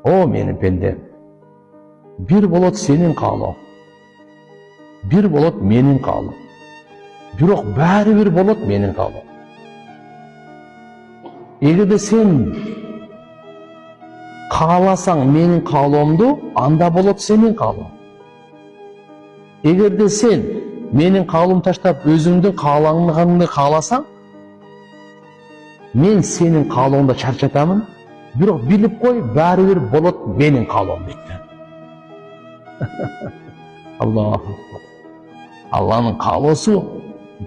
O menin pendem. Bir bolot senin kalım. Bir bolot menin kalım. Biroq bari bir bolot menin kalım. Egerde sen kalasan menin kalımdı, anda bolot senin kalım. Egerde sen menin kalım taştap özüңdүн kaalangаныңды kalasan, men senin kalımda çarçatamın. Biroq bilip koy, bari bir bolot menin kalım deydi. Allah'ın kalası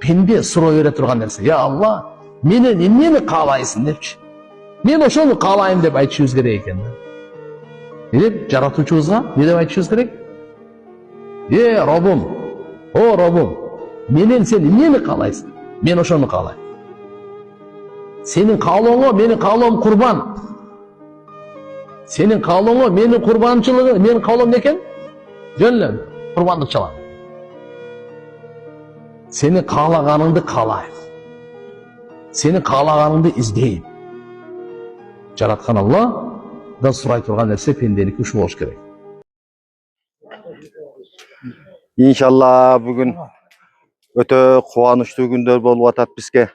bende sıra öyle turgan nerse. Ya Allah, meni kalaysın depçi. Men oşonu kalayım dep aytışыбыз керек eкен. Ne dep жаратуучубузга ne dep aytışыбыз керек? Robum, o Robum, menen sen emneni kalaysın? Men oşonu kalayım. Senin kalığına menin kalığım kurban. Senin kalığına menin kurbançılığı, menin kalığım ne eken? Jönlem, kurbanlık çalan. Senin kalağanыңды kalayım. Senin kalağanыңды izleyeyim. Жараткан Allah da сурай турган нерсе пенделикти ушу болуш керек. İnşallah bugün öte kuvанычтуу günler bolup atat bizge.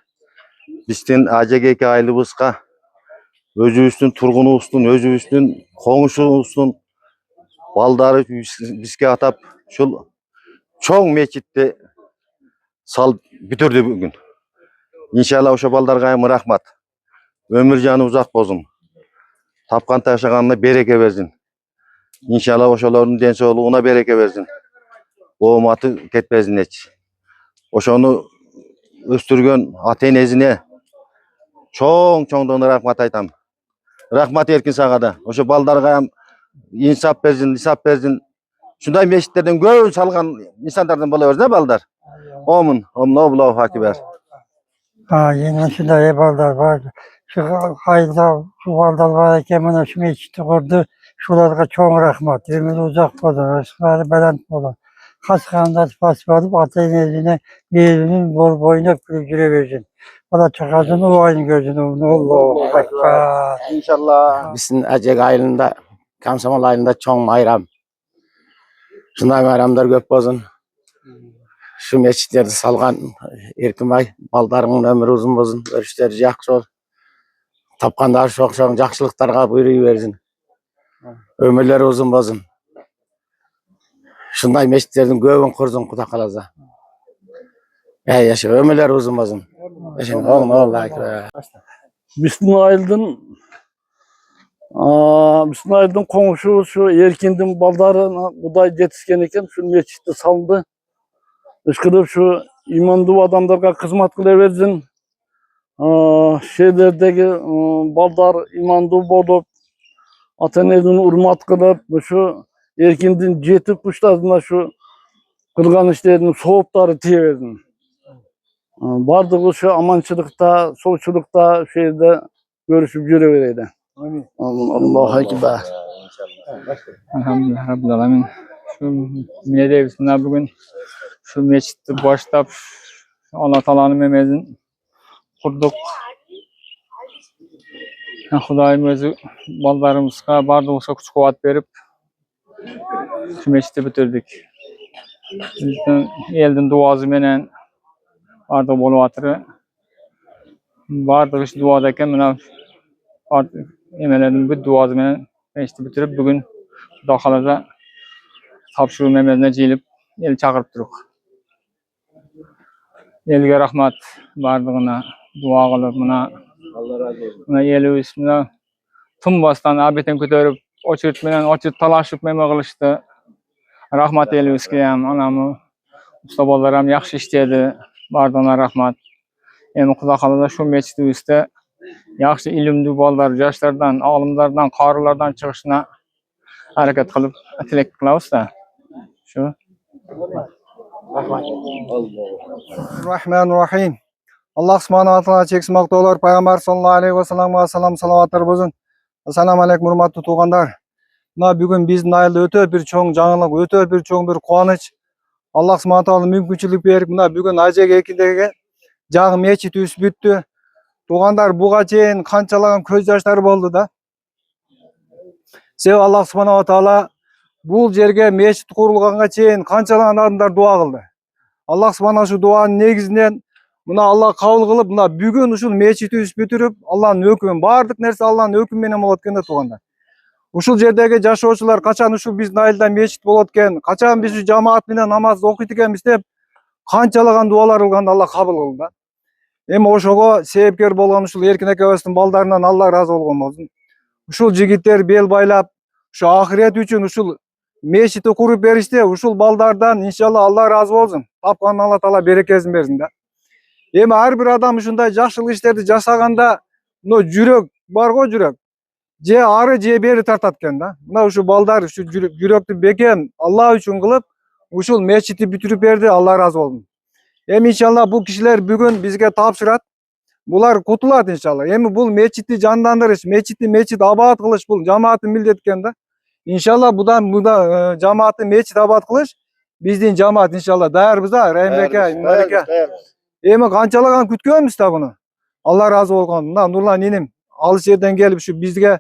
Bizdin AJGK aylыбызга, özübüzdün turgunubуздун, özübüzdün koңuşubуздун baldары bizge atap şul çoң meçitти sal бүтүrdü bugün. İnşallah oşo baldarga rahmat. Ömür canı uzak bolsun. Tapkan taşaganına bereke versin. İnşallah oşoların den soğuluğuna bereke versin. Boğumatı ketmezin hiç. Oşonu östürgön ata-enesine çoğundan rahmat aytam. Rahmat erkin sağa da. Oşo baldarga insap bersin, isap bersin. Şunday meşitlerden göğün salgan insanlardan bola versin baldar. Omun, Allahu Ekber. Yine şunday balдар var. Şu hayda şu balдар var eken mana şu meçhiti kurdu. Şularga çoğun rahmat. Ömür uzak bolsun, rızkları beland bolsun. Kaçkanda pas verip ata-enesine birinin boyuna külücüre versin. Bana çakasını o aynı gözün. Allahu Ekber. İnşallah. Bizim Ecek ayında, Komsomol ayında çoğun bayram. Şunday bayramlar köp bolsun. Şu meçitlerdi salgan Erkinbay baldarının ömrü uzun bolsun, görüşleri jakşı ol. Tapkanlar çok jakşılıklarga buyruğu versin. Ömürleri uzun bolsun. Şunday meçitlerden köbün kursun Kuda kalasa. Yaşa ömürleri uzun bolsun. Yaşa Allahu Ekber. Bismillahirrahmanirrahim komşu şu Erkin'din baldarına Kuday yetişken eken şu meçitte salındı. Işkırıp şu imanlı adamlarga hizmet kılaversin. Şeylerdeki baldar imanlı bolup ata-enesini urmat kılıp şu Erkin'din jetip kuşlarına şu kılgan işlerini soğupları tiyeversin. Bardığı şu amançılıkta, solçulukta şeyde görüşüp yürüvereydi. Allahu Ekber. Elhamdülillah Rabbil Alemin. Şu Mine'de bugün şu meçitti başlap Allah Teala'nın memezin kurduk. Hudayım özü ballarımızga bardığımızga kuch kuvat berip şu meçitti bitirdik. Bizden eldin duazı menen bardı bolup atırı. Bardı iş duada eken mena emelerden bir duazı menen meçitti bitirip bugün Xudo kalasa tapşırığı memezine jilip el çakırıp turuk. Elge rahmat bardığına dua kılıp mına eli üstüne tüm bastan abeten kötörüp oçurt menen oçurt talaşıp meme kılıştı. Rahmat eli üskeyem anamı usta bolaram yaxşı işledi. Bardığına rahmat. Emi Xudo kalasa şu meçiti üstte yaxşı ilimli bollar, yaşlardan, alımlardan, qarılardan çıkışına hareket kılıp tilek kılabız da. Şu. Rahmanirrahim. Allah subhanahu wa ta'ala çeksin maqtolar Peygamber sallallahu aleyhi ve sellem'e salam salavatlar bolsun. Assalamu aleykum hurmatly tuğanlar. Mına bugün bizdin ayılda öte bir çoğun жаңылык, öte bir çoğun bir kuvanıç. Allah subhanahu wa ta'ala mümkünçülük berip mına bugün AJGK'deki jagı meçit üs büttü. Tuğanlar buga çeyin kançalagan köz yaşları boldu da. Себеби Аллах субханала таала бул жерге мечит курулганга чейин канчалаган адамдар дуа кылды. Аллах субхана ушу дуанын негизинен мына Алла кабыл кылып, мына бүгүн ушул мечитибиз бүтүрүп, Алланын өкүмү, баардык нерсе Алланын өкүмү менен болот экен да туугандар. Ушул жердеги жашоочулар качан ушул биздин айылда мечит болот экен, качан биз жамаат менен намаз окуйт экенбиз деп канчалаган дуалар кылганда Алла кабыл кылды да. Эми ошого себепкер болгон ушул Эркин экебиздин балдарынан Алла ыраазы болгон болсун. Ушул жигиттер бел байлап, ушу ахирет үчүн ушул мечитти куруп беришти. Ушул балдардан иншалла Алла ыраазы болсун. Тапкан Алла таала берекесин берсин да. Эми ар бир адам ушундай жакшылык иштерди жасаганда, мына жүрөк бар го, жүрөк. Же ары же бери тартат экен да. Мына ушу балдар ушу жүрөктү бекем Алла үчүн кылып, ушул мечитти бүтүрүп берди. Алла ыраазы болсун. Эми иншалла бул кишилер бүгүн бизге тапшырат. Булар кутулат иншалла. Эми бул мечитти жандандырыш, мечит абад кылыш бул жамааттын милдети экен да. Иншалла мында жамаатты мечит абад кылыш биздин жамаат иншалла даярбыз да, Райымбеке, Иманбеке. Эми канчалаган күткөнбүз да буну. Алла ыраазы болгон. Мына Нурлан иним алыс жерден келип ушу бизге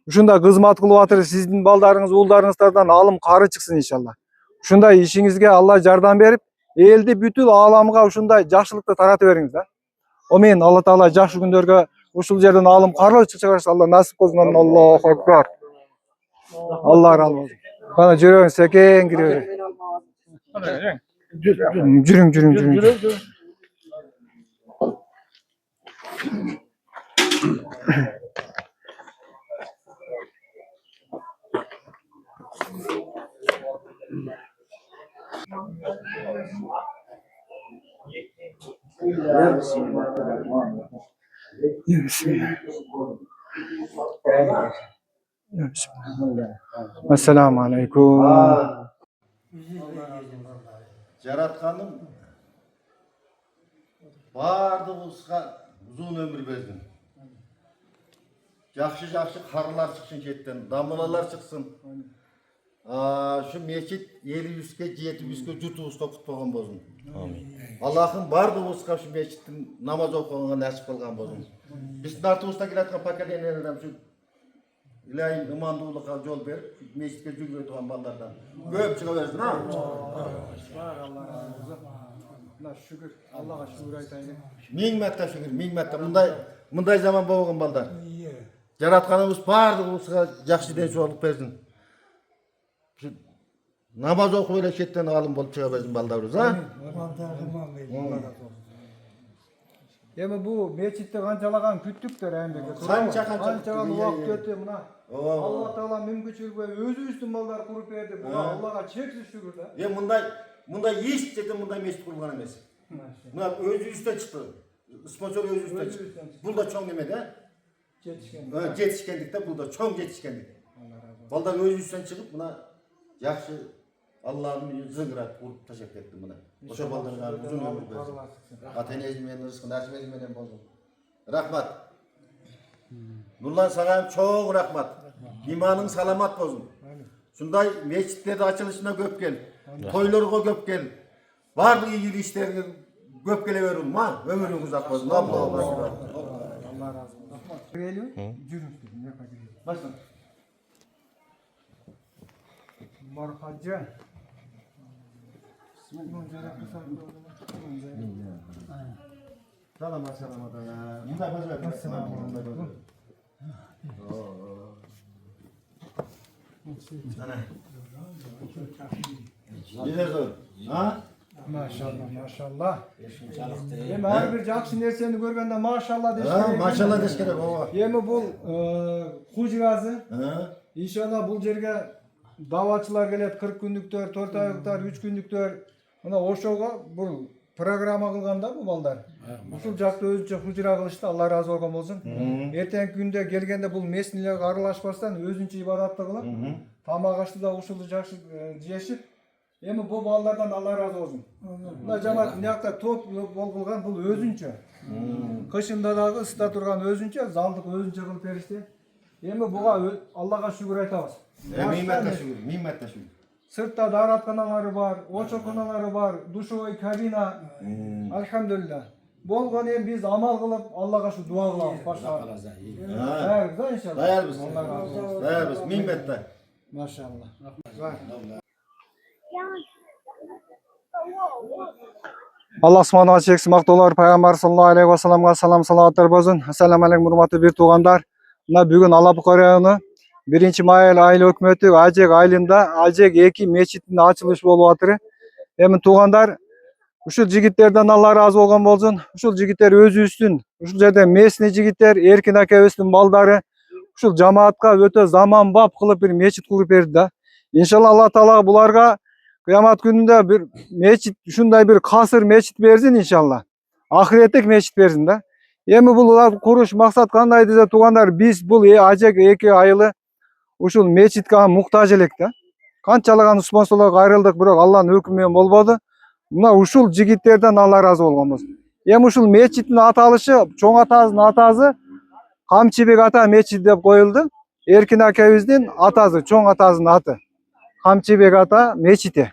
ушундай кызмат кылып атыр. Сиздин балдарыңыз, уулдарыңыздардан алым кары чыксын иншалла. Ушундай ишиңизге Алла жардам берип, элди бүтүн ааламга ушундай жакшылыкты таратып бериңиз да. Амин. Алла таала жакшы күндөргө ушул жерден алым карлы чыгарса Алла насип кылсын. Аллаху акбар. Алла ыраазы болсун. Кана жүрөң секен кире. Жүрүң. Assalamu alaikum. Жаратканым бардыгыбызга узун өмүр бердин. Жакшы карылар чыксын четтен, дамылалар чыксын. Şu mecit elibizge, jetibizge, jutubuzda kutpagan bolsun. Allah'ın bardığımızga şu mecittin namaz okuğuna nasip kılgan bolsun. Bizden artığımızda kiratkan paketlenelerden şu ilahi imanduluğa yol verip, mecitke jürgü ötüğen ballardan. Göğüp çıka versin ha? Şükür, Allah'a şükür aytayın. Min mette şükür, min mette. Mınday zaman boğun ballar. Jaratkanımız bardığımızga jakşı dençi olup versin. Namaz okuyup ele şetten alım bolup çıka versin baldarız ha? Эми бу мечитти канчалаган күттүктөр Райымбеке. Канчалаган убакыт өтүп мына Алла таала мүмкүнчүлүгү өзүбүздүн балдар куруп берди. Буга Аллага чексиз шүгүр да. Мындай эч жерден мындай мечит курулган эмес. Мына өзүбүздөн чыкты. Спонсор өзүбүздөн чыкты. Бул да чоң неме да? Жетишкендик. Бул да чоң жетишкендик. Балдар өзүбүздөн чыгып мына жакшы Allah'ın zıngırat kurup taşak ettim buna. Oşa baldarına uzun ömür versin. Atenezmeyen rızkı nasibezmeyen bozun. Rahmat. Nurlan sana çok rahmat. İmanın salamat bozun. Şunday meçitlerde açılışına göp gel. Toylarına göp gel. Vardı ilgili işlerini göp gele verin ma. Ömrün uzak bozun. Allah razı olsun. Geliyor. Başla. Marhacı. Salam da ya. Mutay bazı ver. Ana. Neler zor? Ha? Maşallah. Hem her bir jakşı nerseni görgende maşallah deşke. Ha, maşallah deşke baba. Yemi bul Kujgazı. İnşallah bul jerge davatçılar gelet 40 günlüktör, 4 aylıktır, 3 günlüktör. Mına oşoga bul programa kılganda bu balдар. Ушул жакты өзүнчө хужура кылышты, Алла ыраазы болгон болсун. Эртең күндө келгенде бул меснилерге аралашпастан өзүнчө ибадатты кылып, тамак ашты да ушулду жакшы жешип, эми бул балдардан Алла ыраазы болсун. Мына жамаат мынакта топ бол кылган бул өзүнчө. Кышында дагы ысыта турган өзүнчө, залдык өзүнчө кылып беришти. Эми буга Аллага шүгүр айтабыз. Мимматта шүгүр. Sırtta daratkanaları var, oçokunaları var, duşoy kabina. Elhamdülillah. болгон эми биз амал кылып Аллага şu дуа кылабыз башка. Даярбыз да иншалла. Даярбыз. Алла разы болсун. Даярбыз. Миң бетте. Машалла. Allah subhanahu çeksin maqtolar Peygamber sallallahu aleyhi ve sellem'e salam salavatlar bolsun. Assalamu aleykum hurmatly bir tuğanlar. Mına bugün Alapı rayonu 1-may aylı hökümeti Ajek ayılında Ajek 2 meçitinin açılışı bolup atыр. Emin tuğanlar uşul jigitlerden Allah razı olgan bolsun. Uşul jigitler özü üstün. Uşul жерде mesni jigitler Erkin akebizдің baldары uşul jamaatка ötө zamanbap kılıp bir meçit kurup berdi da. İnşallah Allah Taala bularga kıyamet gününde bir meçit, şunday bir kasır meçit versin inşallah. Ahiretlik meçit versin de. Emi bular kuruş maksat kanday dese tuğanlar biz bul Ajek 2 ayılı uşul meçitke muhtaç elek de. Kançalagan sponsorlarga ayrıldık biroq Allah'ın hükmünden bolbodu. Mına uşul jigitlerden Allah razı olgan bolsun. Emi uşul meçitin atalışı, çoң atazın atazı Kamçibek ata meçit dep koyuldu. Erkin akebizдің atazı, çoң atazın atı. Kamçibek ata meçiti.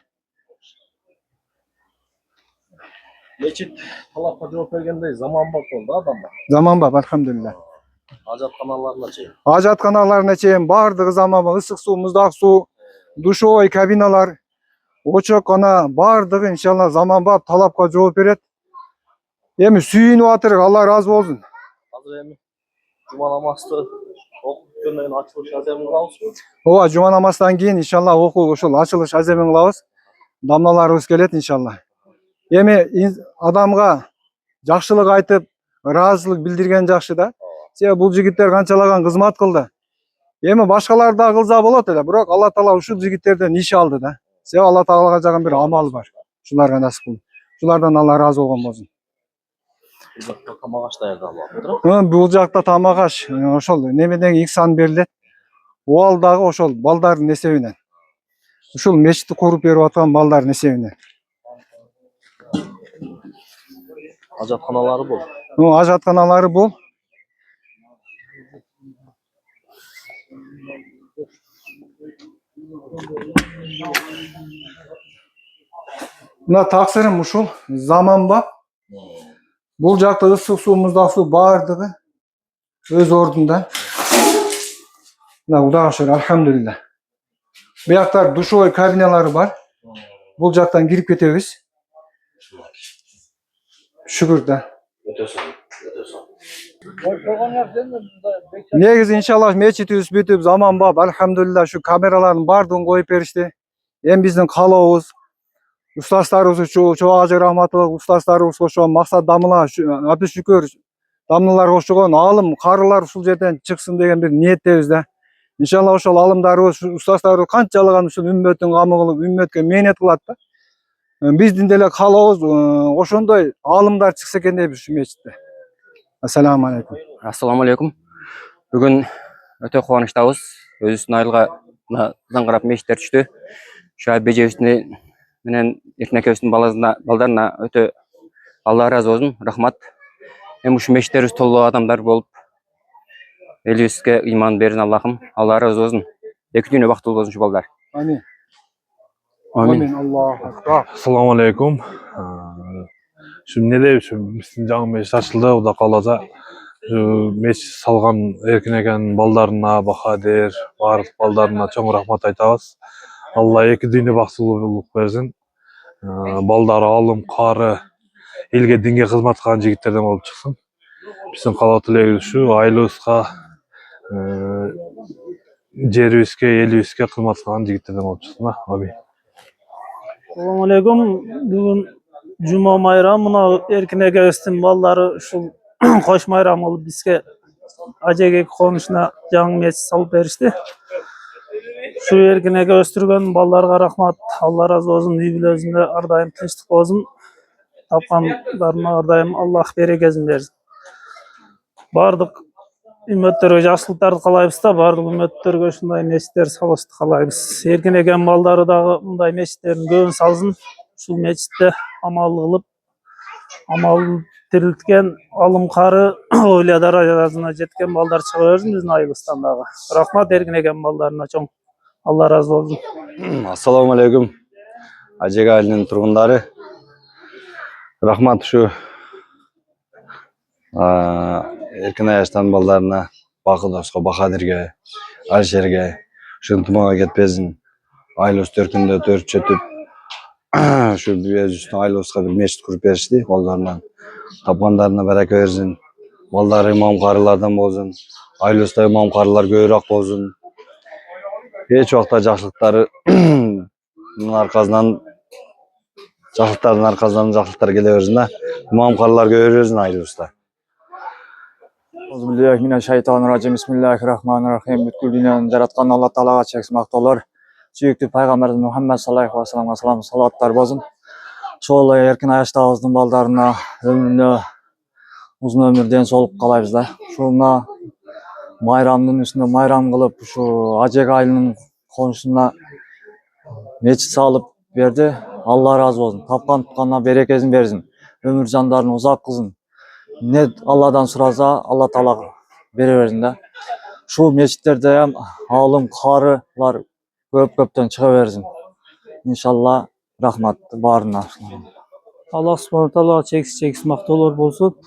Meçit talapka жооп бергендей заманбап болду адамдар. Zamanbap elhamdülillah. Ажатканаларына чейин. Ajatxanalarına çeyim bardығы zamanbap, ısık su, muzdaq su, duşoy kabinalar, oçok ana bardығы inşallah zamanbap talapka жооп берет. Emi sүйünүп atırıq, Allah razı olsun. Азыр эми жума намазды окуп бүткөндөн кийин ачылыш аземин кылабызбы? Ооба, жума намаздан кийин inşallah окуу ошол ачылыш аземин кылабыз. Damlalarыбыз келет inşallah. Эми адамга жакшылык айтып, ыраазычылык билдирген жакшы да. Себеби бул жигиттер канчалаган кызмат кылды. Эми башкалар да кылса болот эле, бирок Алла Таала ушул жигиттерден иш алды да. Себеби Алла Таалага жаган бир амал бар. Шуларга насип кылды. Шулардан Алла разы болгон болсун. Бул тамак аш даярдалып атыр. Бул жакта тамак аш ошол немеден иксан берилет. Ол дагы ошол балдардын эсебинен. Ушул мечитти куруп берип аткан балдардын эсебинен. Ажатканалары бул. Ажатканалары бул. Мына таксырым ушул заманбап. Бул жакта ысык суу, муздак суу бардыгы өз ордунда. Мына Кудайга шүкүр, алхамдулилlah. Буяктар душевой кабиналары бар. Бул жактан кирип кетебиз. Şükür da. Негизи иншаллах мечитибиз бүтүп заманбап, алхамдулилlah şu камералардын бардыгын коюп беришти. Эми биздин каалообуз устаздарыбыз чоң ажы рахматылык устаздарыбыз кошон Максат Дамыла, Абдышүкөр Дамылар кошогон алым карылар ушул жерден чыксын деген бир ниеттебиз да. Иншаллах ошол алымдарыбыз, устаздарыбыз канчалаган ушул үммөттүн камы кылып, үммөткө мээнет кылат да. Биздин деле каалообуз ошондой алымдар чыкса экен дейбиз ушу мечитте. Ассаламу алейкум. Assalamu alaikum. Бүгін өте қуаныштабыз. Өзүбүздүн айылга заңгырап мечиттер түштү. Şu бежебиздин менен Эркин акебиздин балдарына өтө Алла разы болсун, рахмат. Эми ушу мечиттерибиз толуу адамдар болуп, элибизге ыйман берсин Аллахым. Алла разы болсун. Эки дүйнө бактылуу болсун ушу балдар. Амин. Амин. Амин. Аллаху акбар. Assalamu alaikum. Şimdi ne diyeyim, şimdi bizim canım meclis açıldı, o da kalacak. Meclis salgan erkin eken baldarına, Bahadir, Barık baldarına çok rahmat aytabız. Allah iki dünya baktılılık versin. Baldar alım, karı, elge dinge hizmet kılan jigitlerden olup çıksın. Bizim kala tileğimiz şu, aylığızga, jeribizge, elibizge hizmet kılan jigitlerden olup çıksın. Amin. Assalamu alaikum. Bugün Cuma bayramına Erkin akebizдің baldары ушул кош bayram болуп бизге Ajek конушуна жаңы мечит салып беришти. Şu Erkin aka өстүргөн балдарга рахмат. Алла разы болсун. Үй бүлөсүндө ар дайым тынчтык болсун. Тапкандарына ар дайым Аллах берекесин берсин. Бардык үммөттөргө жакшылыктарды каалайбыз да, бардык үммөттөргө ушундай мечиттер салышты каалайбыз. Эркин аканын балдары дагы мындай мечиттердин көбүн салсын. Ушул мечитте амал кылып, амалын тирилткен, алым кары ойло даражасына жеткен балдар чыга берсин биздин айылыбыздан дагы. Рахмат Эркин аканын балдарына чоң. Алла разы болсун. Assalamu alaikum. Ajek айылынын тургундары. Рахмат ушу Erkin Ayaş'tan ballarına, Bakıdos'a, Bakadir'ge, Alişer'ge, Şıntımağa ketpezin. Aylos törkünde dört çötüp şu bir üstüne Aylos'a bir meşit kurup berişti. Ballarından tapganlarına bereke versin. Ballar imam karılardan bozun. Aylos'ta imam karılar göğürak bozun. Hiç vaqtda жақсылықтары bunun arkasından жақсылықтардың arkasından жақсылықтар келе берсін да. İmam karılar göğür versin Aylos'ta. Bismillahirrahmanirrahim. Bismillahirrahmanirrahim. Бүткүл дүйнөнү жараткан Алла Таалага чексиз мактоолор. Сүйүктүү пайгамбарыбыз Мухаммад саллаллаху алейхи вассаламга салаваттар болсун. Ошол эле Эркин Аяштабыздын балдарына өмүрүнө uzun ömür, den soğuk kalayız da. Şuna bayramın üstünde bayram kılıp şu Acek ayının konusunda meçit sağlıp verdi. Allah razı olsun. Tapkan tutkanına bereketin versin. Ömür canlarını uzak kılsın. Ne Allah'dan sorarsa Allah Teala veriversin de. Şu meçitlerde hem alım karılar köpten çıkıversin. İnşallah rahmet barına. Allah subhanahu taala çeksiz maqtoolor bolsun.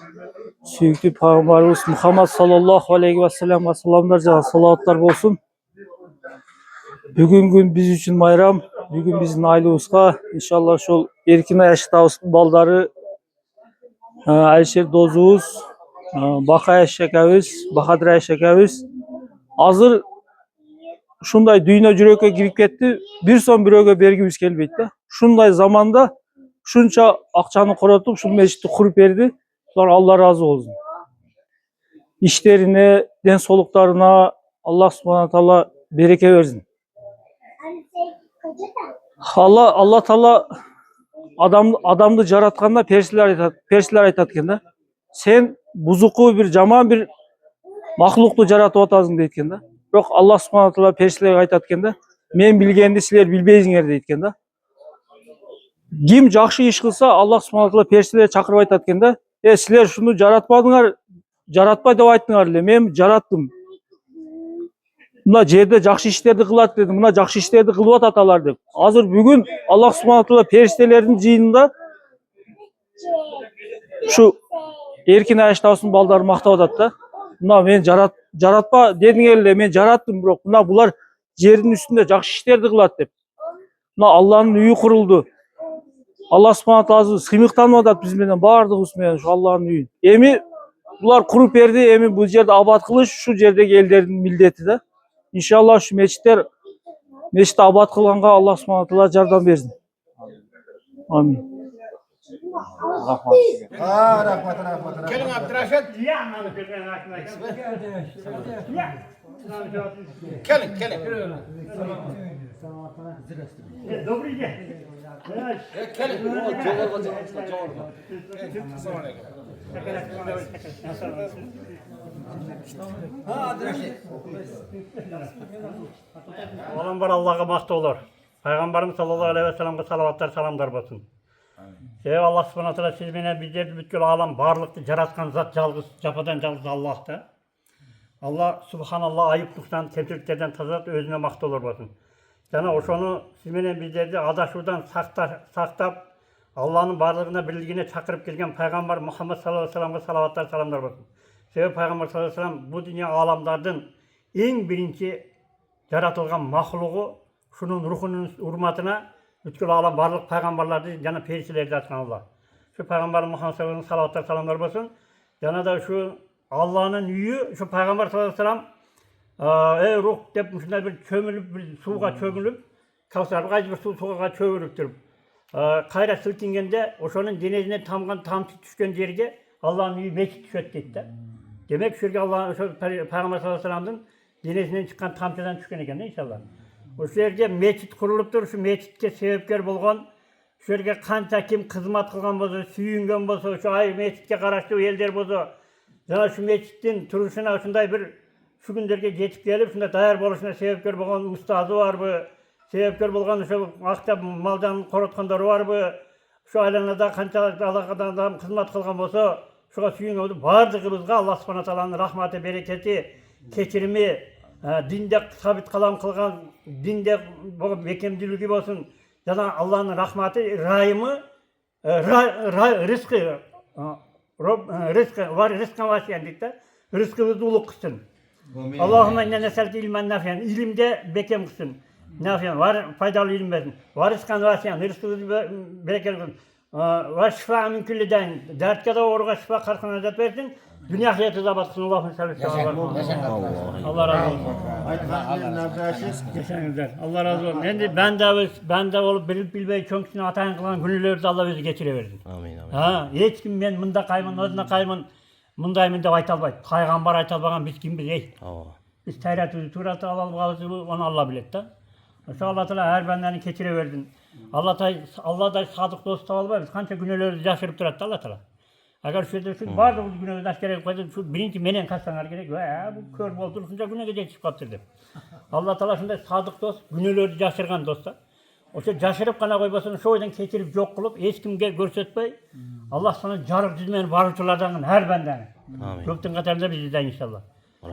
Süyüklü Peygamberimiz Muhammed sallallahu aleyhi ve sellem ve selamlar jağı salavatlar bolsun. Bugün gün biz için bayram. Bugün bizim ailebizga inşallah şol Erkin Ayaştabыздын baldары Alişer Dozubuz, Baka Ayaş ekebиz, Bakadir Ayaş ekebиz. Hazır şunday dünya jürökкө kirip ketти. Bir son biröөгө bергибиz келбейт да. Şunday zamanda şunça akçanı korotup şu meçiti kurup berdi. Allah razı olsun. İşlerine, den soluklarına Allah subhanahu taala bereke versin. Allah Taala adamdı jaratkanda persiler aytat eкен да. Sen buzuku bir jaman bir mahluktu jaratıp atasың дейт экен да. Бирок Allah subhanahu taala persilerге aytat экен да. Men bilgenди силер билбейсиңер дейт экен да. Kim жақсы iş kılsa Allah subhanahu taala persilerге çakırıp aytat экен да. Sizler şunu jaratmadыңар, jaratпай деп айттыңар эле. Men jarattым. Mına jerde жақсы işlerdi kılat dedim. Mına жақсы işlerdi kılıp atatalar деп. Hazır bugün Allah subhanahu taala periştelerin жыйынында şu Erkin Ayaştabыздын baldары mактап atat da. Mına men jaratpa dediңер эле, men jarattım бирок mına bular жердин üstünde жақсы işlerdi kılat деп. Mına Allah'ın үйü kuruldu. Allah subhanahu taala sыймыктанып атат биз менен баардыгыбыз менен şu Allah'ın үйүн. Эми bular kurup berdi, эми bu jerde abad kılış şu jerdeki ellerin mildeti de. İnşallah şu meçit abad kılганга Allah subhanahu taala jardam bersin. Amin. Kelin Abdurraşid. Kelin. Добрый день. Olan var Allah'a maqtoolor. Peygamberimiz sallallahu aleyhi ve sellem'e salavatlar salamlar bolsun. Sebep Allah subhanahu wa taala siz menen bizlerdi бүткүл alam barlıkты jaratkan zat жалгыз, жападан жалгыз Allah'ta. Allah subhanallah ayıplıktan, kemçiliklerden tazat özüne maqtoolor bolsun. Jana oşonu siz menen bizlerdi adaşуудан сактап, Allah'ın barlığına birligine çakırıp gelgen Peygamber Muhammed sallallahu aleyhi ve sellem'e salavatlar salamlar bolsun. Sebep Peygamber sallallahu aleyhi ve sellem bu dünya alamlardan en birinci yaratılgan mahluğu, şunun ruhunun hurmatına бүткүл alam barlık peygamberlerdi, jana perişlerdi atkan Allah. Şu Peygamber Muhammed sallallahu aleyhi ve sellem salavatlar salamlar bolsun. Jana da şu Allah'ın üyü, şu Peygamber sallallahu aleyhi ve sellem ey ruh dep şunday bir çömülüp, bir suğa çömülüp, Kavsar bir bir suğa çömülüp durup. Kayra silkingende oşonun denizine tamgan tamçı düşken yerge Allah'ın üyü meçit düşet deydi. Demek şu Allah'ın Peygamber sallallahu aleyhi ve sellem'in denizinden çıkan tamçıdan düşken eken inşallah. O yerge meçit kuruluptur, şu meçitke sebepkar bolgan, şu yerge kança kim hizmet kılgan bolsa, sүйüngen bolsa, şu ay meçitke karaştуу elder bolsa, jana şu meçitin turuşuna şunday bir şu günlerge jetip gelip şunda dayar boluşuna sebepkar bolgan ustazı barбы, sebepkar bolgan şu akta maldan korotkanдар barбы, şu aylanada kança alakadan adam hizmet kılgan bolsa, şuga sүйүнгөндү бардыгыбызга Allah subhanahu taala'nın rahmeti, bereketi, keçirimi, dinde sabit kalam kılgan, dinde bekemdiligi bolsun. Jana Allah'ın rahmeti, rayımı, rızkı, rızkı var, rızkı vasiyen deyip de rızkımızı uluk kılsın. Allahümme inne neselke ilmen nafiyen. İlimde bekem kılsın. Nafiyen var, faydalı ilim versin. Var rızkan vasiyen, rızkımızı bereketli kılsın. Var şifa min külli dayin. Dertke de oruğa şifa karkına zat versin. Dünya hayatı zabat kılsın. Allah'ın sallallahu aleyhi ve sellem. Allah razı olsun. Geçenizler. Allah razı olsun. Endi ben de olup bilip bilbey çoğunkusunu atayın kılan günlerde Allah özü geçireversin. Amin amin. Ha, hiç kim men mında kayman, oduna kayman, mındaymen dep ayta albayt. Paygambar ayta albagan biz kimbiz ey? Biz Tevrat'ı, Turat'ı alıp onu Allah bilet da. Şu Allah Teala her bendeni keçireversin. Allah da sadık dost albayız. Kança günlerimizi yaşırıp durat Allah Teala. Agar şu vardı bu günlerimizi askere koydu. Şu birinci menen kaçsanlar gerek. Bu kör boldu. Şunca güne gece çıkıp kaptırdı. Allah Teala şunda sadık dost, günlerimizi yaşırgan dostlar. Oşo jaşırıp kana koybaсын şu oydan keçirip yok kılıp hiç kimge görsetpey Allah sana jarıp düzmen barıçılardan her benden. Köptün katarında bizden inşallah.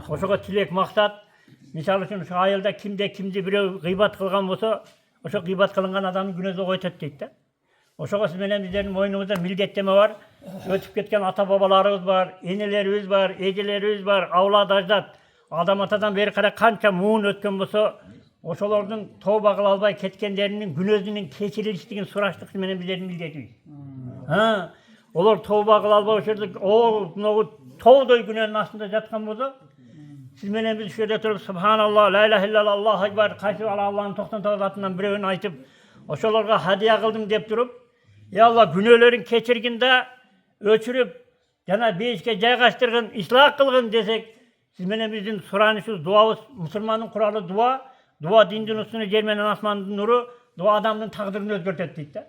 Oşoga tilek maksat misal üçün şu ayılda kimde birөө gıybat kılgan bolsa oşo gıybat kılıngan adamın günözü koytet deyit de. Oşoga siz menen bizlerin moyunumuzda mildetteme var. Ötüp ketken ata babalarımız var, enelerimiz var, ejelerimiz var, avlad ajdad. Adam atadan beri kara kança muğun ötken bolsa oşolardın tövbe kıla alбай ketkenlerinin günözünün keçirilişligin suraştık menen bizlerin milletimiz. Ha, olar tövbe kıla alбай oşorda o tövдөй günönün astında жаткан bolsa siz menen biz şöyle turup subhanallah, la ilahe illallah, Allahu ekber, kayсы Allah'ın 99 atından biröөнü aytıp oşolarga hadiya kıldım dep turup ya Allah günölerin keçirginde öçürüp jana beyişke jaygaştırgın, islah kılgın desek siz menen bizdin suranışыбыз, duabız, musulmandın kuralı dua. Dua dindin üstüne cermenen asmanın nuru, dua adamın takdırını özgörtet deyit de.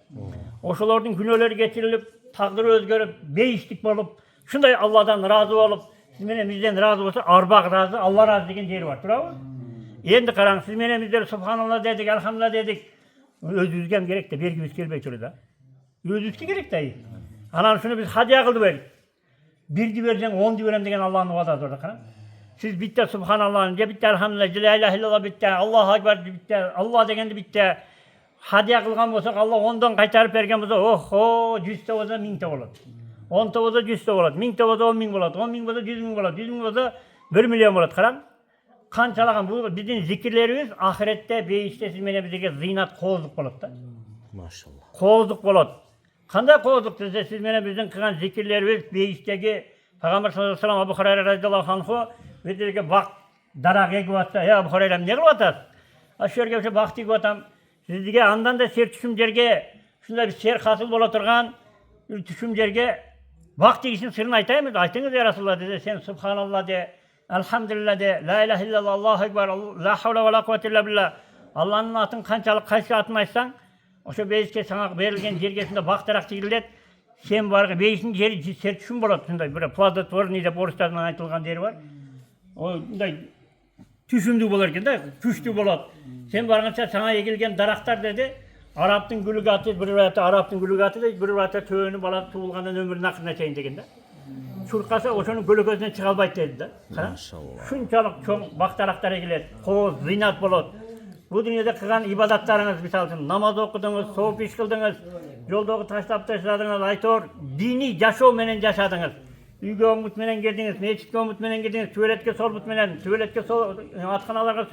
Oşolardın günöleri getirilip, takdırı özgörüp, beyişlik bolup, şunday Allah'dan razı olup, siz menen bizden razı olsa, arbaq razı, Allah razı degen yeri var, turabı? Endi karaң, siz menen bizler subhanallah dedik, elhamdülillah dedik. Özüzge gerek de, bergimiz kelbey turur da. Özüzge gerek de. Anan şunu biz hadiya kıldı verik. Birdi versen, 10'du verem degen Allah'ın vadası orada karaң. Siz bitti subhanallah'ın, bitti elhamdülillah, la ilahe illallah bitti, Allahu ekber bitti, Allah degendi bitti. Hadiya kılgan bolsak Allah ondan kaytarıp bergen bolsa, oho, 100 te bolsa 1000 te bolat. 10 te bolsa 100 te bolat, 1000 te bolsa 10.000 bolat, 10.000 bolsa 100.000 bolat, 100.000 bolsa 1 milyon bolat. Karaң, kançalagan bu bizin zikirlerimiz ahirette beyişte siz menen bizge zinat kozluk bolat da. Maşallah. Kozluk bolat. Kanday kozluk dese siz menen bizin kılgan zikirlerimiz beyişteki Peygamber sallallahu aleyhi ve sellem Abu Hurayra radhiyallahu anhu Vedirge bak darak egip atsa, ya Abu Hurayra ne kılıp atas? Aşörge bir bakti egip atam. Sizge andan da ser tüşüm jerge, şunda bir ser hasıl bola turgan, bir tüşüm jerge bakti için sırrını aytayım, aytыңыз ya Rasulullah dedi. Sen subhanallah de, elhamdülillah de, la ilahe illallah, Allahu ekber, la havle ve la kuvvete illa billah. Allah'ın atın kançalık kaysı atını aytsan, oşo beyişke sana verilgen jergesinde baktarak çekilet. Sen bargı beyişin jeri ser tüşüm bolat. Şunda bir plazat var, neyde borçlarından aytılgan deri var. O tüşümdü bolarken de küçtü bolat. Sen barınca sana egilgen daraktar dedi. Arap'tın gülügatı, bir rivayette Arap'tın gülügatı da bir rivayette töönü bala tuğulgandan ömrünün akına çeyin degende. Şurkasa oşonun gülügözünden çıkalbayt dedi de. Maşallah. Şunçalık çoğun baktaraktar egiler, koz, zinat bolat. Bu dünyada kılgan ibadatlarınız misal üçün namaz okudunuz, soğuk iş kıldınız, yoldağı taşlap taşladınız, aytor, dini yaşoo menen yaşadınız. Uyga omut menen girdiniz, meçitke omut menen girdiniz, tuvaletke sol but menen, tuvaletke sol, atxanalarga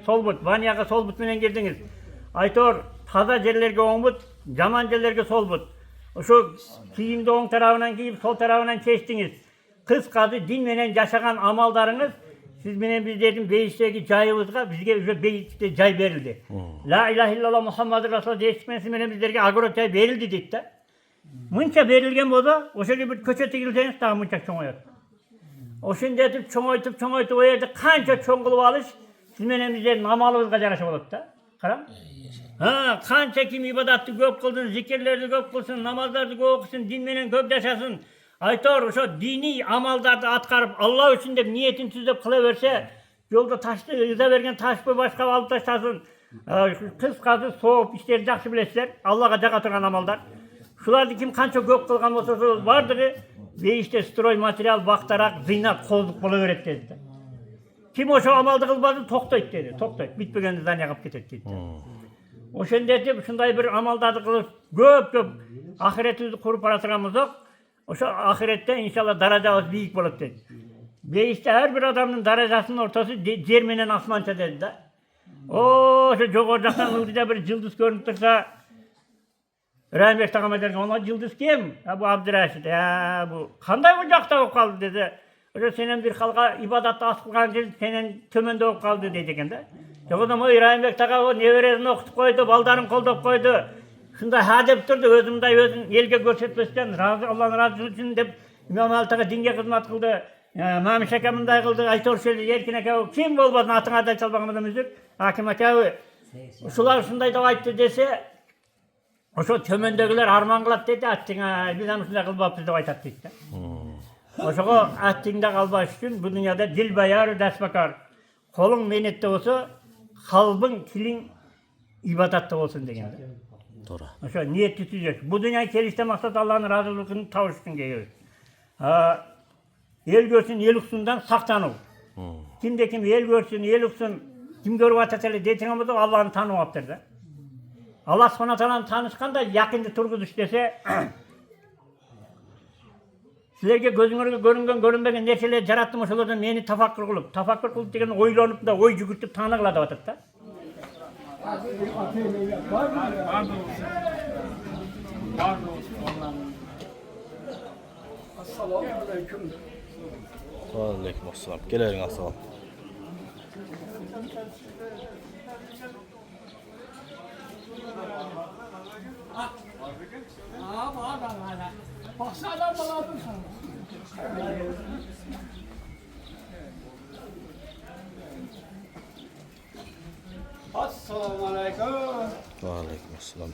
sol but, vanyaga sol but menen girdiniz. Aytor, taza jerlerge oң but, jaman jerlerge sol but. Oşo kiyimdi oң tarabынан kiyip, sol tarabынан çeçtiniz. Kıskadı din menen yaşagan amaldarınız, siz menen bizlerin beyişteki jayыбызга, bizge beyişte jay berildi. La ilahe illallah Muhammadur Rasulullah deyişmen siz menen bizlerge agro jay berildi deyit de. Mınça berilgen bolsa, oşoga bir köçe tigilseniz daha mınça çoğayat. Oşun detip çoğaytıp o yerde kança çoğ kılıp alış, siz menen bizlerin amalыбызга jaraşa bolat da. Karaң. Ha, kança kim ibadatты köp kıldın, zikirlerdi köp kılsın, namazlardı köp okusun, din menen köp yaşasın. Aytor, oşo dini amaldardı atkarıp Allah üçün dep niyetin tüzdep kıla verse, yolda taşты ıza bergen taşpı başka alıp taştasın. Kıskası, soğuk işleri jakşı bilesizler. Allah'a jaka turgan amalдар. Şulardı kim kança köp kılgan bolsa vardığı beyişte stroy material baktarak zinat kozluk bola öğret dedi. Kim oşo amaldı kılmadı toktoyt dedi. Toktoyt. Bitpegende zanyagıp ketet dedi. Oşon detip şunday bir amaldardı kılıp köp ahiretimizi kurup aratırgamız yok. Oşo ahirette inşallah darajabız büyük bolot dedi. Beýişde her bir adamın darajasynyň ortasy yer menen asmança dedi da. O şu jogorjakdan ýurda bir yıldız görünüp tursa Rahmet Tagama derken ona yıldız kim? Ha bu Abdurraşid. Ya bu kanday bu jakta bolup kaldy dedi. Oşo senen bir halka ibadatda as kılgan jeri senen tömende bolup kaldy dedi eken de. Jogodam o Rahmet Taga o neberesini okutup koydu, baldaryn koldop koydu. Şunda ha dep durdu, özümde özün elge görsetmesden razı Allah'ın razı üçün dep İmam Ali Taga dinge hizmet kıldı. Mami Şekamınday kıldı, Aytor Şöyle Erkin Aka kim bolbasın atıňa da çalbagyňyzdan üzür. Hakim Aka şular şunday da aýtdy dese oşo tömendegiler arman kılat dedi attiňa biz anusunda kılbapyz dep aýtat dedi. Oşoga attiňde kalbaş üçün bu dünyada dil bayar dasbakar. Koluň menetde bolsa, kalbyň tiliň ibadatda bolsun degen. Doğru. Oşo niyet tutacak. Bu dünyaya kelişte maksat Allah'ın razılıkını tavuş için geliyor. El görsün, el uksundan saktanıl. Kimde kim el görsün, el uksun, kim görüp atateli deytin ama da Allah'ını tanımaktır da. Allah subhanahu tanışkan da yakında turguduş dese sizlerge gözüňörge görüngen, görünbegen nerseler jarattım oşolardan meni tafakkur kılıp degen oýlanyp da oý jügürtüp tana kılady atat da. Aleyküm assalam. Gelerin assalam. Assalamu alaikum. Aleyküm assalam.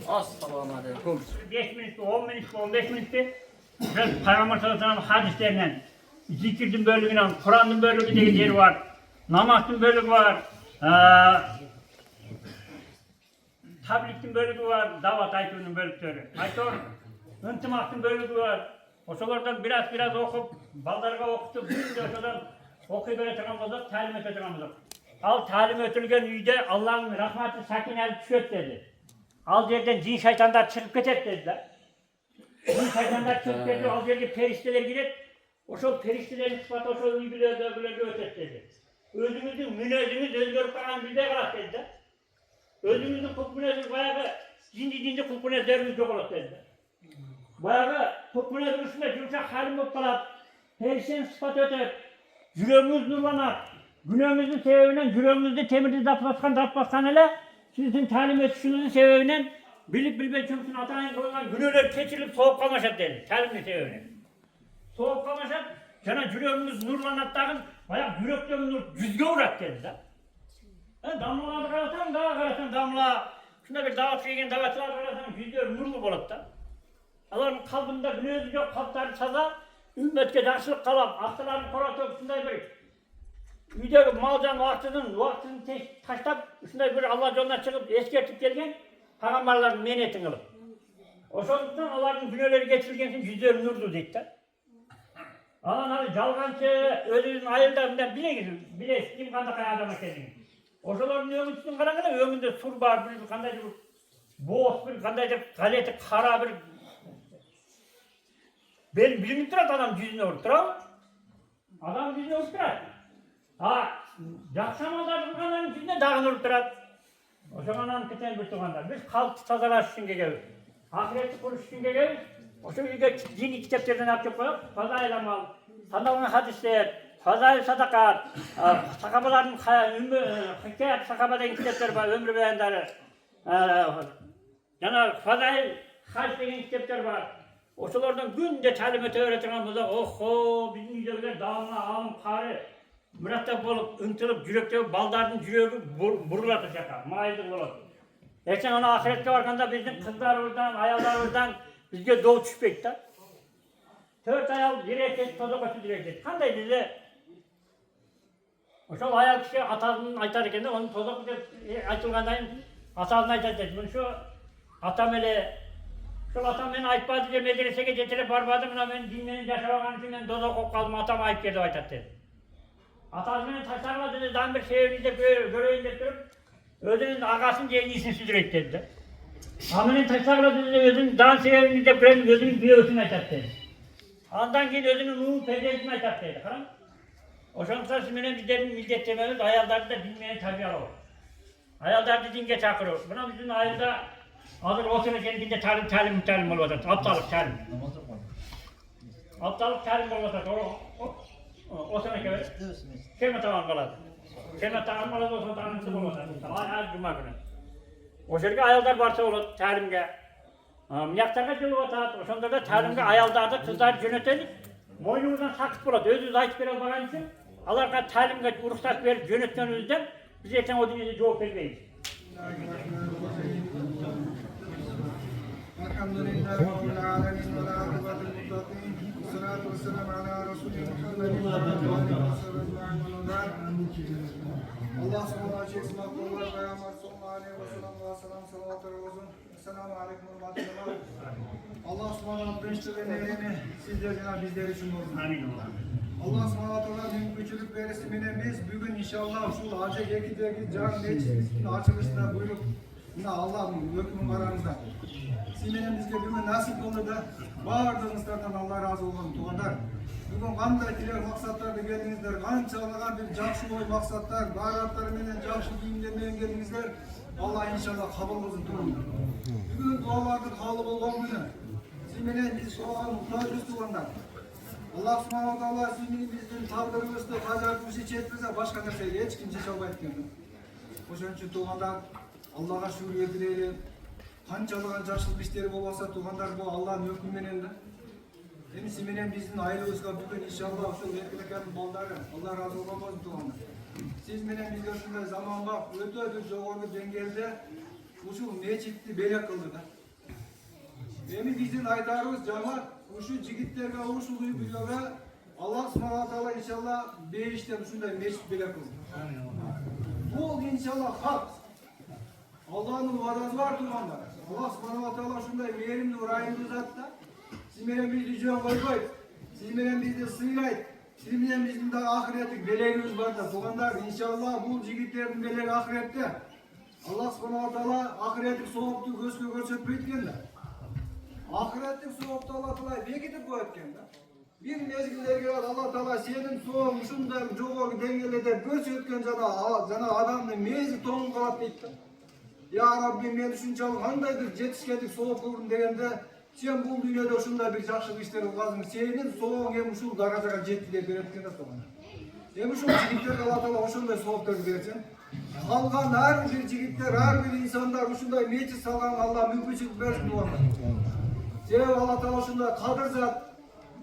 Assalamu alaikum. 5 minut, 10 minut, 15 minut biz Peygamber sallallahu aleyhi ve sellem hadislerinden, zikirdin bölümünden, Kur'an'ın bölümü diye yeri var, namazın bölümü var, tabliğin bölümü var, davat ayetinin bölümleri. Aytor, ıntımaktın bölümü var. Oşolardan biraz okup, baldarga okutup, şimdi oşodan okuyup öğreten olacak, talim öğreten olacak. Al talim ötülgen üyde Allah'ın rahmeti sakineli düşöt dedi. Al yerden cin şeytanlar çıkıp getir dediler. Cin şeytanlar çıkıp getir, al yerden perişteler gider. Oşo periştelerin sıfatı oşo üybilerle ötet dedi. Özümüzün münezimiz özgürlük kalan bilde kalat dediler. Özümüzün kutmunezimiz bayağı cindi kutmunezlerimiz yok olat dediler. Bayağı kutmunezin üstünde yumuşak halim yok kalat. Periştenin sıfatı ötet. Yüreğimiz nurlanar. Günahımızın sebebinden yüreğimizde temirde dap baskan hele sizin talim etişinizin sebebinden bilip bilmek için atayın koyulan günahlar keçirilip soğuk kalmaşat dedi. Talimli sebebinden. Soğuk kalmaşat, sana yüreğimiz nurlanattağın bayağı yüreklerin nur yüzge uğrat dedi de. Damlaları karatan damla. Şunda bir davat yegen davatçılar karatan yüzler nurlu bolat da. Allah'ın kalbinde günahı yok, kalpları saza, ümmetke daşılık kalap, aktaların koratıp şunday bir üydeki malcan vaktini taşlap, şunday bir Allah yoluna çıkıp eskertip gelgen Peygamberlerin meniyetini kılıp. Oşolduktan onların günahları getirilgen için yüzleri nurdu deyip de. Alan jalgancı, özünün ayıldığından bileyiz kim kanda kaya adama kendini. Oşoların ömüntünün karangına ömünde sur var, bir kandaycı bir boğuz, bir kandaycı galeti kara bir benim bilmeyip durat adam yüzüne vurup durat. Adam yüzüne vurup durat. Jakşamalar durganların yüzüne dağın vurup durat. Oşoğanan keten bir tuğanda. Biz kalp tazalaş için geliyoruz. Ahireti kuruş için geliyoruz. Oşo uyga dini kitaplardan yapıp koyup, Fazail amal, Sadavun hadisler, Fazail sadakat, sakabaların hikayat sakabadan kitapları var, ömrü beyanları, Jana Fadail Haç degen kitaplar var. Oşulardan günde talim öğretilen bolsa, oho, bizim uylarga dağına alım qarı mürattap bolup, ıntılıp, yürekte baldardın yüreği burulatı şaka, maildir bolup. Erken ona ahiretke barganda bizim kızlar oradan, ayallar oradan bizge doğu düşpeydi da. 4 ayal direkt toza koşu direkt. Kanday bize oşol ayal kişi atasının aytar eken de onun toza koşu aytılgandayın atasının aytar dedi. Bunu şu atam ele şu atam beni aytmadı diye medresege getirip barbadım. Ben dinlenin yaşamagan için ben doza kok kaldım. Atam ayıp geldi aytat dedi. Atası beni taşlarla dedi. Dan bir şehrini de göreyim de durup özünün ağasının cengisini süzürek dedi. Amenin taşlarla dedi. Özünün dan şehrini de göreyim özünün büyüsünü aytat dedi. Andan keyin özünün ruhu perdesini aytat dedi. Karan. Oşonsa sizmenen bizlerin millet dememiz ayaldardı da bilmeyen tabialı olur. Ayaldardı dinge çakırır. Buna bizim ayılda hazır o sene kendinde talim olacak. Aptalık talim. Aptalık talim olacak. O sene kadar. Kelime tamam kaladı. Kelime tamam kaladı o sene tanımsız olacak. Ay cuma günü. O şerge ayaldar varsa olur talimge. Miyaktarga jolu atat. Oşonda da talimge ayaldardı kızlar yönetelik. Moynumuzdan sakıt болады. Özümüz aytып бере албаган үчүн аларга таалимге уруксат берип жөнөткөнүбүздөн биз эртең о дүйнөдө жооп бербейбиз. Elhamdülillahi Rabbil alemin ve la akibatul muttaqin. Salatu vesselam ala Resulü Muhammedin ve ala Allah subhanahu wa ta'ala makbul ve kıyamet sallallahu aleyhi ve sellem salavatı olsun. Esselamu aleyküm ve rahmetullah. Allah subhanahu wa ta'ala sizlerden bizler için olsun. Amin. Allah subhanahu wa ta'ala güçlük verisi biz bugün inşallah şu Hacı Gekideki can meclisinin açılışına buyurup yine Allah'ın hükmü aramızda. Sizlerin bizge bugün nasip oldu da bağırdığınızlardan Allah razı olsun tuğanlar. Bugün qanday tilek maksatlarda geldinizler, qançalagan bir jakşı oy maksatlar, baratlar menen jakşı kiyimler menen geldinizler. Allah inşallah kabul kılsın tuğanlar. Bugün dualardır kabul bolgan günü. Siz menen biz soğan muhtacız tuğanlar. Allah subhanahu wa ta'ala sizin bizden tağdırımızda kacartmışı çetmese başka nerseyle hiç kimse çalbayıp geldi. Oşun için tuğanlar Allah'a şükür edilelim. Qançalagan jakşılık işleri bolmasa tuğanlar bu Allah'ın hükmü menendir. Siz menen bizden ailebizge bugün inşallah uşul erkeklerin baldары Allah razı olsun tuğanlar. Siz menen bizge uşunday zamanга ötө bir jogorku dengelde uşul mechitти belek kıldı da. Emin bizden aytarыбыз jamaat uşu jigitlerge uşul uy-buylарға Allah subhanahu wa ta'ala inşallah beyişten uşunday mechit belek kıldı. Bu inşallah hak. Allah'ın vadası var tuğanlar. Allah subhanahu wa ta'ala uşunday mehrimli urayımlı zatda. Siz menen bizni jön koyboyt. Siz menen bizni sыйлайт. Siz menen bizdin da ahiretlik belegimiz var da tuğanlar inşallah bu jigitlerin belegi ahirette. Allah subhanahu wa ta'ala ahiretlik soğuktu gözgö görsetpeytken de. Ahiretlik soğuktu Allah ta'ala bekitip koyatken de. Bir mezgillerge Allah ta'ala senin soğuk uşunday jogorku dengelde görsetken jana adamdын mezi toңун kalat deydi. Ya Rabbi men uşunçalık kandaydır jetişkenlik soğuk kıldım degende sen bu dünyada uşunday bir jakşılık işler kılgasың. Senin soğuğun hem uşul darajaga жетти деп береткен да соған. Hem uşul jigitlerge Allah ta'ala ошондой сооктор берсин. Kalgan her bir jigitler, her bir insanlar uşunday mechit salgan Allah мүмкүнчүлүк берсин тугандар. Себеби Allah ta'ala uşunday kadir zat,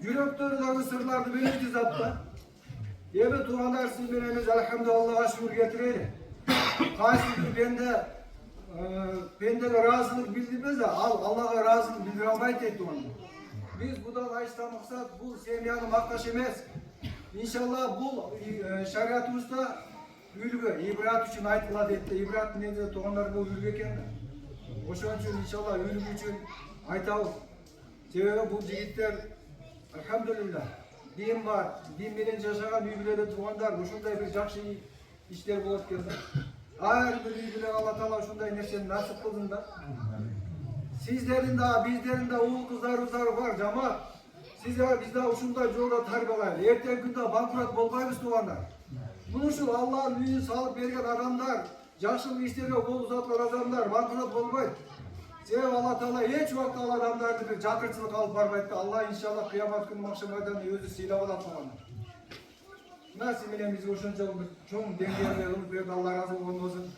yürektöründeki sırlardı bilinci zatta. Ebi tuğanlar siz menemiz elhamdülillah'a şükür getireyim. Kaysidir bende razılık bildirmez de Allah'a razılık bildir almayı tek tuğanlar. Biz budan ayıştan maksat bu semyanı maktaş emez. İnşallah bu şariatımızda ülgü, ibrat için aytıladı etti. İbrat neydi tuğanlar bu ülgü eken. Oşun için inşallah ülgü için aytavuz. Sebebi bu jigitler elhamdülillah din var, din bilen yaşagan ülgülerde tuğanlar uşunday bir jakşı işler bolup keldi. Her bir ülgüler Allah ta'ala uşunday nerseni nasip kılsın da. Sizlerin de bizlerin de oğul kızlarımızlar var cemaat. Sizler bizde uşunday jolda tarbiyalaylı. Erten günde bankrat bolbayбыз tuğanlar. Bunun için Allah'ın müyün salıp bergen adamlar, jakşılık işlerge kol uzatkan adamlar bankrat bolbayt. Sebebi Allah ta'ala hiç vakit Allah adamlarını bir jakırçılık alıp barbayt. Allah inşallah kıyamet günü makşam aydan özü silap alat tuğanlar. Nasıl menen bizge uşunçalık çoğun dengeli kılıp berdi Allah razı olsun.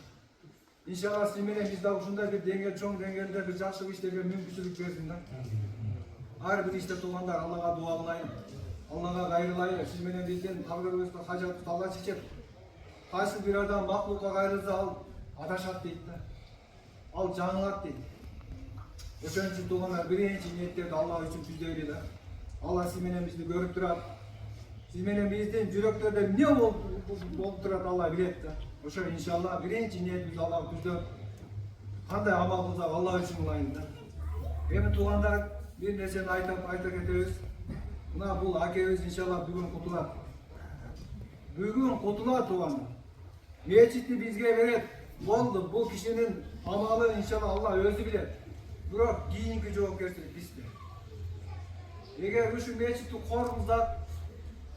İnşallah siz menен biz de ушундай bir denge, çoğun dengelde bir жақсы işlerге mümkünçülük versin. Her bir işte tuğanlar Allah'a dua kılayın. Allah'a gayrılayın. Siz menен bizden kabirlerimizde hacatı tala çiçek. Qaysı bir adam mahlukka gayrıza al, adaşat deydi de. Al жаңылат deydi. Öşönçü tuğanlar birinci niyetlerdi Allah için tüzdeydi de. Allah siz menен bizni görüp durat. Siz menен bizden yüreklerde ne olup durat Allah bileti de. Oşo inşallah birinci niyetimiz Allah tüzdeydi. Qanday amal kılsak Allah için olayın da. Emin tuğanlar bir neseni ayta ketebиz. Buna bul akebиz inşallah bugün kutulat. Bugün kutulat tuğanlar. Meçitni bizge veret. Oldu bu kişinin amalı inşallah Allah özü bilir. Biroq kийинки жоопкерчилик bizde. Eğer uşu meçitni korumuzdak,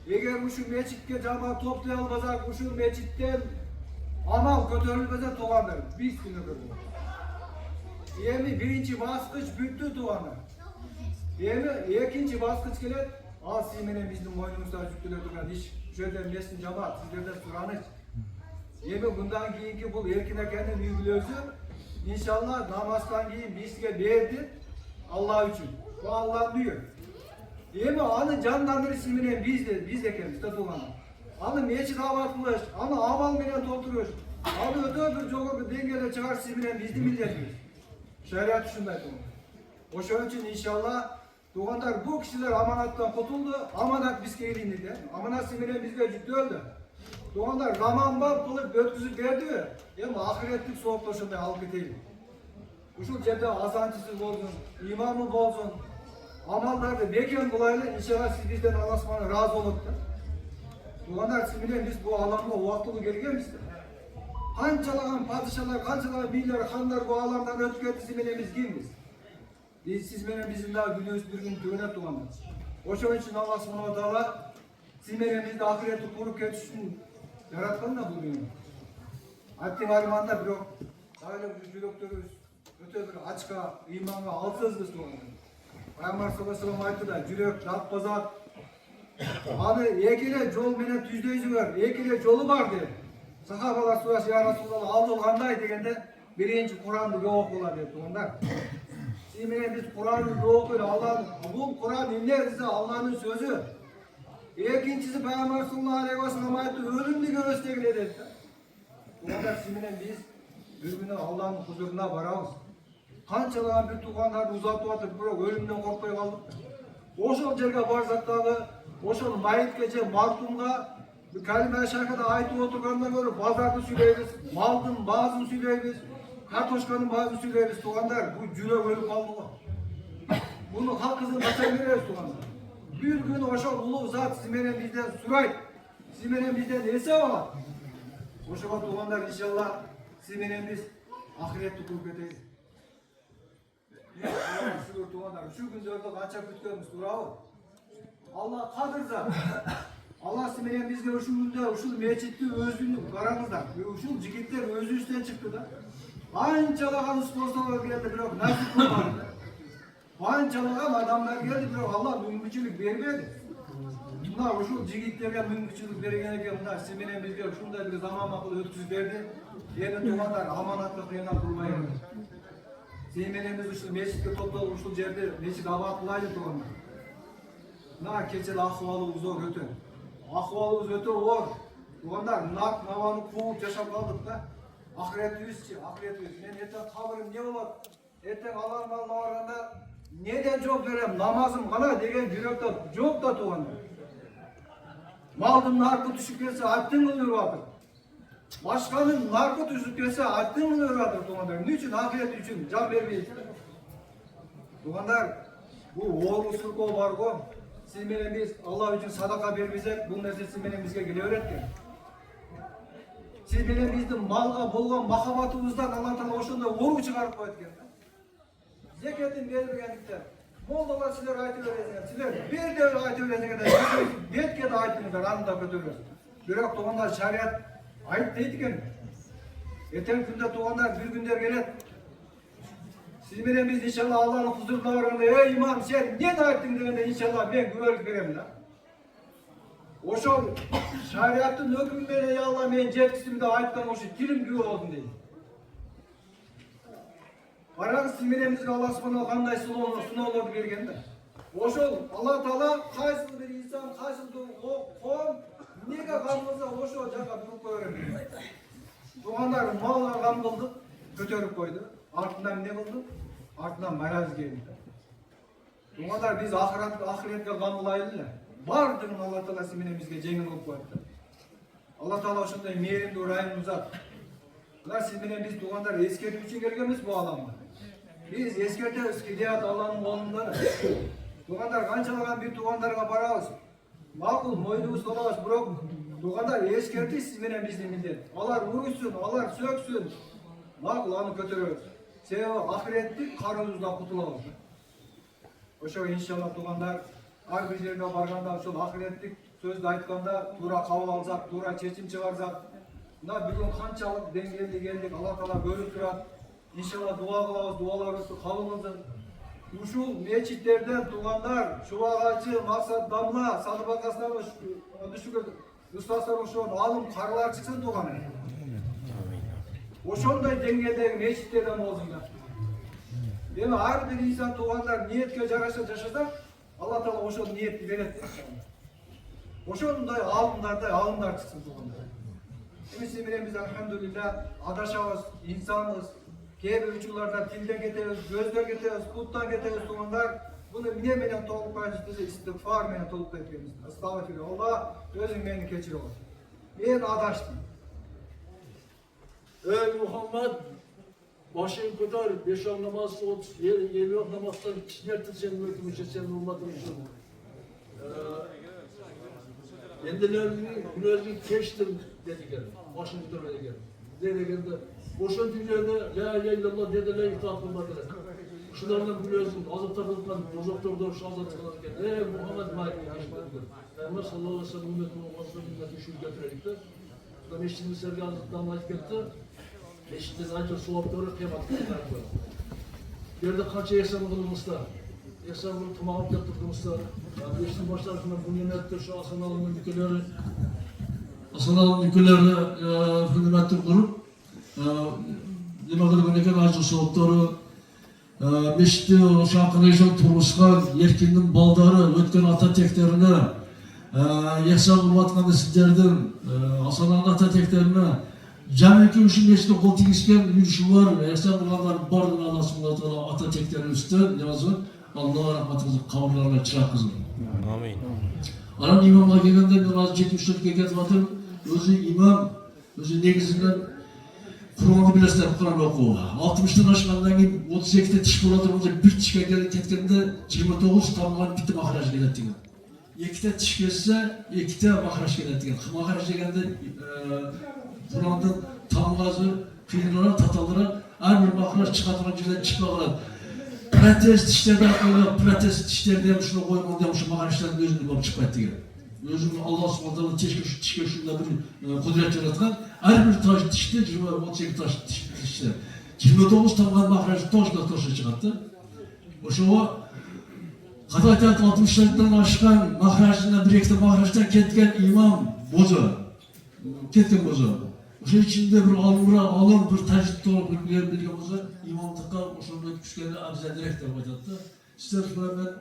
eğer uşu meçitke cemaat toplay almasak, uşu meçitten amal kötörülmese tuğanlar. Biz günü görüyoruz. Emi birinci baskıç büttü tuğanlar. Emi ikinci baskıç gelet. Al siz menен bizning moynumuzda жүктөлө турган iş. Şöyle meskin cemaat sizlerden suranış. Emi bundan keyinki bu erkin ekenin yüklösü inşallah namazdan keyin bizge berdi Allah için. Bu Allah diyor. Emi anı canlandırı siz menен biz ekeniz da tuğanlar. Anı meçit abat kılış, anı amal menен tolduruş. Anı öte bir jogorku dengede çıkar siz menен bizdi milletimiz. Şeriat şunday tuğanlar. Oşun için inşallah tuğanlar bu kişiler amanattan kurtuldu, amanat bizge elinde de, amanat siz menен bizge yüktöldi. Tuğanlar zaman bab kılıp ötküzüp verdi, ama ahiretlik soğukta şunday alıp gidelim. Uşul жерде azançısı bolsun, imamı bolsun, amallarda meken kılaylı, inşallah siz bizden Allah subhanahu razı olup da. Tuğanlar siz menен biz bu alamga uaktılı gelgenmizdir. Kançalagan padişalar, kançalagan beyler, hanlar bu alamdan ötüp ketdi siz menен biz kimmiz? Siz menен bizim daha günümüz bir gün tüğüne tuğanlar. Oşun için Allah subhanahu taala siz menен bizde ahireti kurup ketiş için yaratkan da bu dünya. Hatta alimanda bir öyle bir yürektörüz, öte bir açka, imanga alsız biz tuğanlar. Peygamber sallallahu aleyhi ve sellem aytты da, yürek, tapbazat, hani ekile jol menен tüzdeyzi var, ekile jolu var dedi. Sahabalar sorası ya Resulallah aldı kanday degende birinci Kur'an'ı yok ola dedi tuğanlar. Siz menен biz Kur'an'ı yok Allah'ın, bu Kur'an dinlerse Allah'ın sözü. İkincisi Peygamber sallallahu aleyhi ve sellem ayette ölümlü göğüstegil dedi. Tuğanlar siz menен biz bir günü Allah'ın huzuruna varabız. Kançalagan bir tuğanlardı uzatıp atıp bırak ölümden korkpay kaldık. Oşol жерге барсак дагы, oşol mayitkeçe marhumga bir kalime şarkıda aytıp oturgandan görüp bazardı süyleybiz, maldın bazını süyleybiz, kartoşkanın bazını süyleybiz tuğanlar. Bu cürek ölüp kaldı. Bunu hakkızın kaçan veririz tuğanlar. Bir gün oşol ulu zat siz menен bizden surayt, siz menен bizden hesap alat. Oşoga tuğanlar inşallah siz menен biz ahiretli kurup keteyik. Şükür tuğanlar, şu günlerde kança kütkönümüz durabı. Allah kadırsa, Allah siz menен bizge uşul günde, uşul meçitli özünü karamızda, uşul jigitler özü üstten çıktı da. Ançalagan sponsorlar geldi, biroq nasip kılmadı. Ançalagan adamlar geldi, biroq Allah mümkünçülük vermedi. Bunlar uşul jigitlerge mümkünçülük bergen eken, bunlar siz menен bizge uşulday bir zaman makul ötküzüp berdi. Endi tuğanlar amanatlık yana durmayın. Siz menен biz uşul meçitke toplolup uşul jerde meçit abat kılaylı tuğanlar. Na keçeli ahvalımız zor öte. Ahvalımız öte zor. Tuğanlar nak navanı kuvup yaşap kaldık da. Ahiretimiz. Men eten kabırım ne olur? Eten alan malına varganda neden job verem? Namazım kala degen yürekte job da tuğanlar. Maldım narkı düşüp gelse attın mı yürüvatır? Başkanın narkı düşüp gelse attın mı yürüvatır tuğanlar? Niçin? Ahiret için can vermeyiz. Tuğanlar bu oğluşluk o var o. Siz menен biz Allah için sadaka vermesek, bu nerse siz menен bizge gele öğretken. Siz menен bizden malga bolgan mahabatımızdan Allah Taala oşonda oru çıkarıp koyatken. Zeketin verilgendikten, moldalar sizler aytı veresiniz, sizler bir de aytı veresiniz, betke de aytınızlar, anında kötürüz. Biroq tuğanlar şariat ayıp deydiken, eten günde tuğanlar bir günler gelet. Siz menен biz inşallah Allah'ın huzuruna varganda, ey imam sen ne de ayttın degende inşallah ben güvenlik verem da. Oşol şariatın hükmü menен ya Allah men jetkisimi de aytkan oşu tilim güve olsun deydi. Бараңыз сиз менен бизге Аллах субхана кандай сыноолорду берген да. Ошол Алла Таала кайсыл бир инсан, кайсыл коом эмнеге кам кылса ошол жака туруп кое берет. Тугандар малга кам кылдык, көтөрүп койду. Артынан эмне кылды? Артынан майраз келди. Тугандар биз ахиретке кам кылайлы эле. Бардыгын Алла Таала сиз менен бизге жеңил кылып коет. Алла Таала ошондой мээримдүү ырайымдуу зат. Мына сиз менен биз тугандар эскертүү үчүн келгенбиз бу аламга. Биз эскертебиз, Хидият Алланын колунда. Тугандар канчалаган бир тугандарга барабыз. Макул мойнубузду алабыз, бирок тугандар эскерти сиз менен биздин милдет. Алар урушсун, алар сөксүн. Макул аны көтөрөбүз. Себеби ахиреттик карообуздан кутулабыз. Ошого иншалла тугандар ар бир жерге барганда ошол ахиреттик сөздү айтканда туура кабыл алсак, туура чечим чыгарсак, мына бүгүн канчалык деңгээлде келдик, Алла Таала көрүп турат. Иншалла дуа кылабыз, дуаларыбызды кабыл кылсын. Ушул мечиттерден тугандар, Чубагачы, Максат Дамла, Садыбакасынабы düşүгө устаздар ошон алым карылар чыксын тугандар. Ошондой деңгээлдеги мечиттерден болсундар. Эми ар бир инсан тугандар ниетке жараша жашаса, Алла Таала ошол ниетти берет. Ошондой алымдар чыксын тугандар. Эми сиз менен биз алхамдулилла адашабыз, инсанбыз. Кээ бир учурларда тилден кетебиз, көздөн кетебиз, буттан кетебиз тугандар. Буну эмне менен толукпай десе, истигфар менен толуктай кетебиз. Астагфирулла. Алла өзүң мени кечире кой. Мен адаштым. Ey Muhammed, başını kotar, 5 an namaz kıl, 7 namazdan kişilerdir senin hükmüşe, senin ümmetin için. Günlerini geçtim dediler, başını kotar dediler. Dediler, boşan dünyada la ilahe illallah dediler, itaat kılmadılar. Şunlardan biliyorsun, azapta kılıklan, bozoktorda şu azapta kılıklan. Ey Muhammed Mahir, Peygamber sallallahu aleyhi ve sellem ümmetin olmasına ümmeti şu getirdikler. Meşridin sevgi azaptan ayıp etti. Meşridin ancak soğukları kıyamadı. Yerde kaça ihsan kılmışlar. İhsan kılıp tamamı yaptırmışlar. Meşridin başlarında bunu yönettir şu Hasan Alım'ın ülkeleri. Hasan Alım'ın ülkeleri hükümettir kurup Limadır Göneken Acı Soğukları Meşridin şarkılayışan turmuşkan Yerkin'in baldары ötken ata teklerine Yahsan kılvatkanı sizlerden Hasan ata teklerine Cemilki üçün meşride kol tigişken yürüyüşü var. Yahsan kılvatkanı bardın Allah subhanahu wa ata teklerine üstün yazın. Allah'a rahmetinizi kavurlarına çırak kızım. Amin. Aram imamla gelgende ben az 74 keket vatım. Özü imam, özü negizinden Kur'an'ı bilesler Kur'an okuyor. 60'tan aşkandan gibi 32'de tiş buladır. Onda bir tişke geldi tetkende 29 tamamlan bitti mahraj gelettiğin. 2'de tiş gelse 2'de mahraj gelettiğin. Mahraj geldi Kur'an'dan tamgazı, fiillara, tatalara her bir mahraj çıkartılan cilden çıkmalar. Protest dişlerden koyuyor, protest dişlerden şunu koymalı demiş, mahrajların özünü bulup çıkmaydı diyor. Özünü Allah subhanahu tişke şunda bir kudret yaratkan. Her bir taş dişte 28 taş dişte. 29 tamam mahrajı toşla çıkarttı. O şu Kadaytat 60'lardan aşkan mahrajına bir ekte mahrajdan ketken imam bozu. Ketken bozu. O şey içinde bir alın bir tecrit olup bir yer bilgi bozu. İmamlıkta o şunda küçükleri abize direkt yapılacaktı. İster sonra ben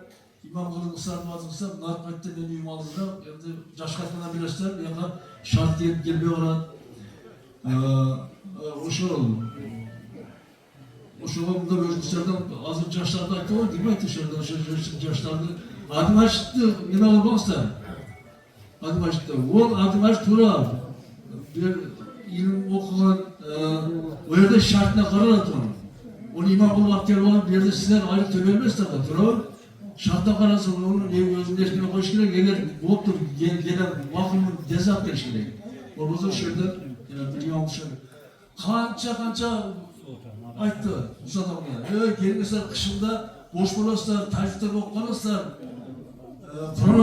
İmam kılın ısrarını atılsam, narkotikte beni yumalızda, evde caşkatmana bilesler, ya da şart diye gelmiyor olan o şey oldu. O şey oldu, burada özgürlerden azıcık caşlarda ayıktı var, değil mi? Dışarıdan caşlarda. Adım açtı, yine alıbazlar. Adım açtı. O adım açtı, tura. Bir ilim okulan, o yerde şartına karar atın. Onu imam kılın aktiyar olan bir yerde sizler ayrı töbelmez tabi, tura. Şartta karasın, onun özünün eşkine koş gerek, gelir, boptur, gelen vakımın dezat gerek. O bozuk şerden, biliyorum şöyle. Kança ayttı, uzatamam ya. Gelmesler kışında, boş bolaslar, tacitler okumaslar, Kur'an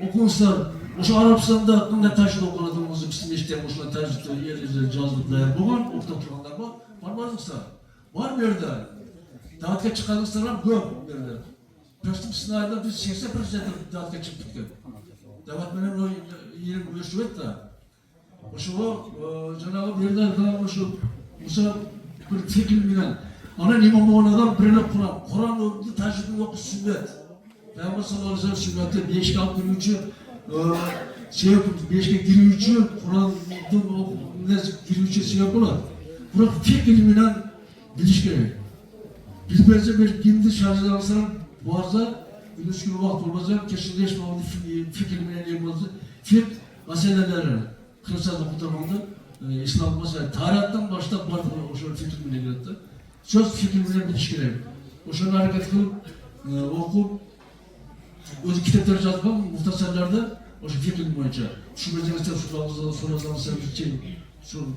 okumuşlar. Oşu Arapistan'da hakkında tacit okuladığımızı bizim işte boşuna tacitler, yerlerinde cazlıklar, bugün orta oturanlar var. Varmazlıksa, var bir yerde. Dağıtka çıkarlıklar var, yok bir yerde. Plastik sınavda biz 80% dağıtka çıktık. Devatmenin o yerin ölçüvet de. O şu Cenab-ı bir yerden kalan o şu Musa bir tekil bilen Ana imam olan adam birine Kur'an. Kur'an okudu, tacizini okudu, sünnet. Peygamber sallallahu aleyhi ve sellem sünneti beşik alıp girücü, beşik girücü, Kur'an'ın girücü şey yapıyorlar. Buna fikir ilmiyle biliş gerek. Biz bence bir kimdi şarjı alırsan boğazlar, gündüz günü vakit olmazlar, kesinleşmemalı fikir ilmiyle yapılması. Fikir meseleleri, Hristiyanlık kurtarmalı, İslam mesela tarihten başta vardı o şöyle fikir ilmiyle geldi. Söz fikir ilmiyle biliş gerek. O şöyle hareket kılıp, okup, özü kitapları yazdım, muhtasarlarda o şu fikir boyunca. Şu mesela soracağınız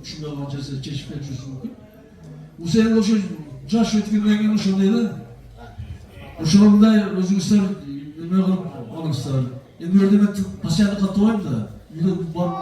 şundan vancası çeşit ediyorsun. Bu sene o şu caş etkinliğe gelmiş olaydı. O şu anda özgürler ne kadar almışlar. Yani öyle demek pasiyonu katılayım da. Yine var.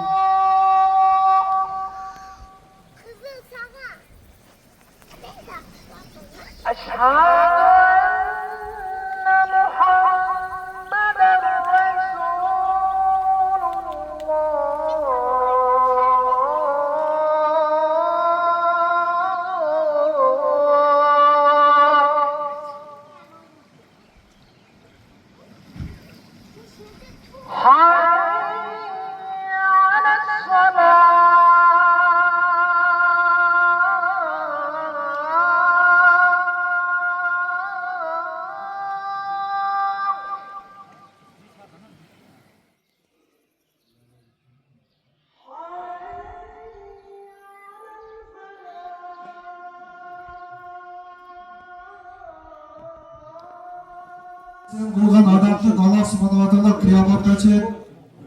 Sen kılgan adamlık Allah subhanahu wa ta'ala kıyamatgacha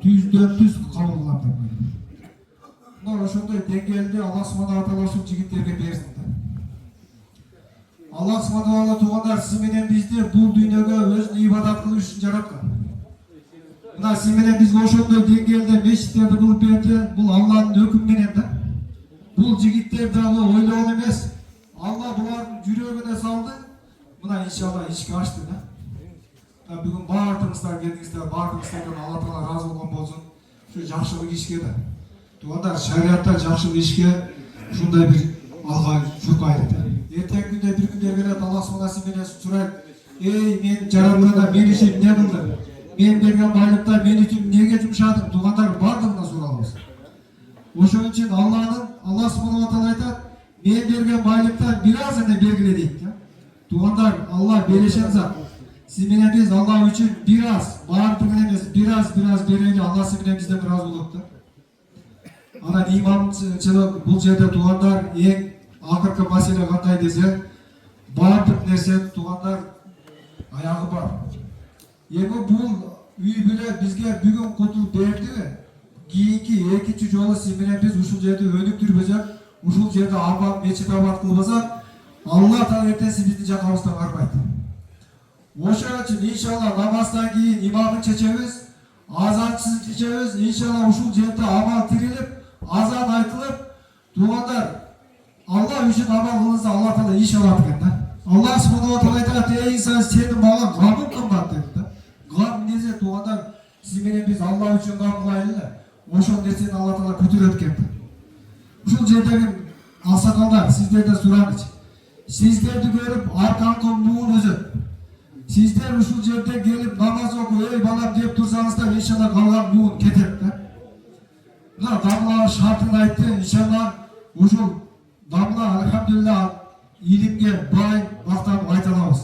düzdön düz kabul kılap. Bunlar ошондой деңгээлде Allah subhanahu wa ta'ala ушул жигиттерге берсин. Allah subhanahu wa ta'ala тугандар сиз менен бизди бул дүйнөгө өзүнө ибадат кылыш үчүн жараткан. Мына сиз менен бизге ошондой деңгээлде мечиттерди кылып берди. Бул Алланын өкүмү менен да. Бул жигиттер дагы ойлогон эмес. Алла булардын жүрөгүнө салды. Мына иншалла ишке ачты да. Бүгін бардыңыздар келдіңіздер, бардыңыздардан Алла Тағала разы болған болсын. Şu жақсылық ишке да. Туғандар шариатта жақсылық ишке ушундай бир алга чуркайды. Эртең күндө бир күндө келет Алла Субханасы менен сурайт. Эй, мен жаратканда мен үчүн эмне кылдың? Мен берген байлыкта мен үчүн эмнеге жумшадың? Туғандар бардығына суралабыз. Ошон үчүн Алла Субханала Тағала айтат, мен берген байлыктан бир аз эле бергиле дейт. Туғандар Алла берешен зат. Siz менен biz Allah üçün biraz, bağırtığın emez, biraz bereli Allah siz менен bizden biraz oluptu. Ana imamçılık bu жерде туғандар ең ақырқы мәселе қандай десе, bağırtық нәрсе туғандар аяғы бар. Эми бұл үй биле бизге бүгүн кутуп берди. Кийинки экинчи жолу siz менен biz ушул жерде өнүктүрбөсөк, ушул жерде абад мечит абад кылбасак, Алла Таала эртең siz биздин жакыбыздан барбайт. Ошон үчүн иншалла намаздан кийин имамын чечебиз, азанчысын чечебиз, иншалла ушул жерде амал тирилип, азан айтылып, тугандар Алла үчүн амал кылынса Алла Таала иш алат экен да. Алла Субханаху ва Таала айтат, эй инсан, сенин мага гамың кымбат деп да. Гам эмне тугандар, сиз менен биз Алла үчүн гам кылайлы эле. Ошол нерсени Алла Таала көтөрөт экен. Ушул жердеги аксакалдар сиздерден сурагычы. Сиздерди көрүп аркаңкы муун өзөт. Sizler ушул жерде келип намаз окуп, ey балам деп турсаңыздар, иншалла калган муун кетет да. Мына дамла шартын айтты, иншалла ушул дамла алхамдулилlah илимге бай мактанып айта алабыз.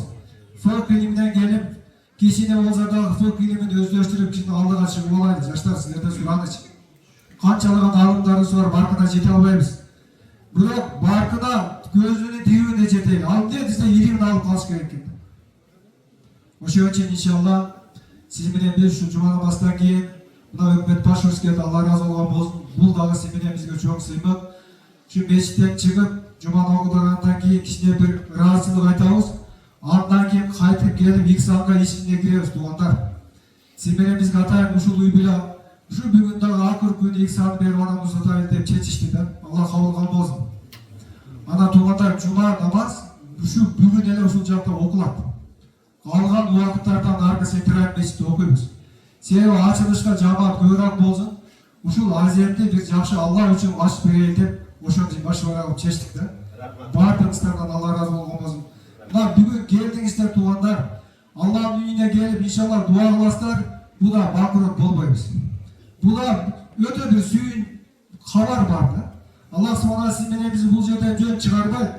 Фок илиминен келип, кичине болсо дагы фок илимин өздөштүрүп, кичине алдыга чыгып алайлы. Жаштар силерден суранычы. Канчалык алымдарыбыз бар, баркына жете албайбыз. Бирок баркына көзүнүн тирүүнө жетели. Ал эмне десе илимин алып калыш керек экен. Ошон үчүн иншалла сиз менен биз ушу жума намаздан кийин мына өкмөт башыбызга Алла ыраазы болгон болсун. Бул дагы сиз менен бизге чоң сыймык. Ушу мечиттен чыгып, жуманы окугандан кийин кичине бир ыраазычылык айтабыз. Андан кийин кайтып келип иксанга ичине киребиз туугандар. Сиз менен бизге атайын ушул үй бүлө ушу бүгүн дагы акыр күн иксан берип анамыз атайын деп чечишти да. Алла кабыл кылган болсун. Ана туугандар жума намаз ушу бүгүн эле ушул жакта окулат. Алған уақыттардан арғы секірайып мешітті оқимыз. Себебі ачылышқа жамаат көбірек болсын. Ушул азиятты бир жакшы Алла үчүн ачып берейин деп ошон башыбара кылып чечтик да. Bardığınızlardan Allah razı olsun. Bunlar bugün geldinizler tuğanlar. Allah'ın uyuna gelip inşallah dua kılaslar. Bu da bankırot bolmayız. Bu da öte bir suyun haber vardı. Allah sonra sizden bizi bu yerden jön çıkarmayı,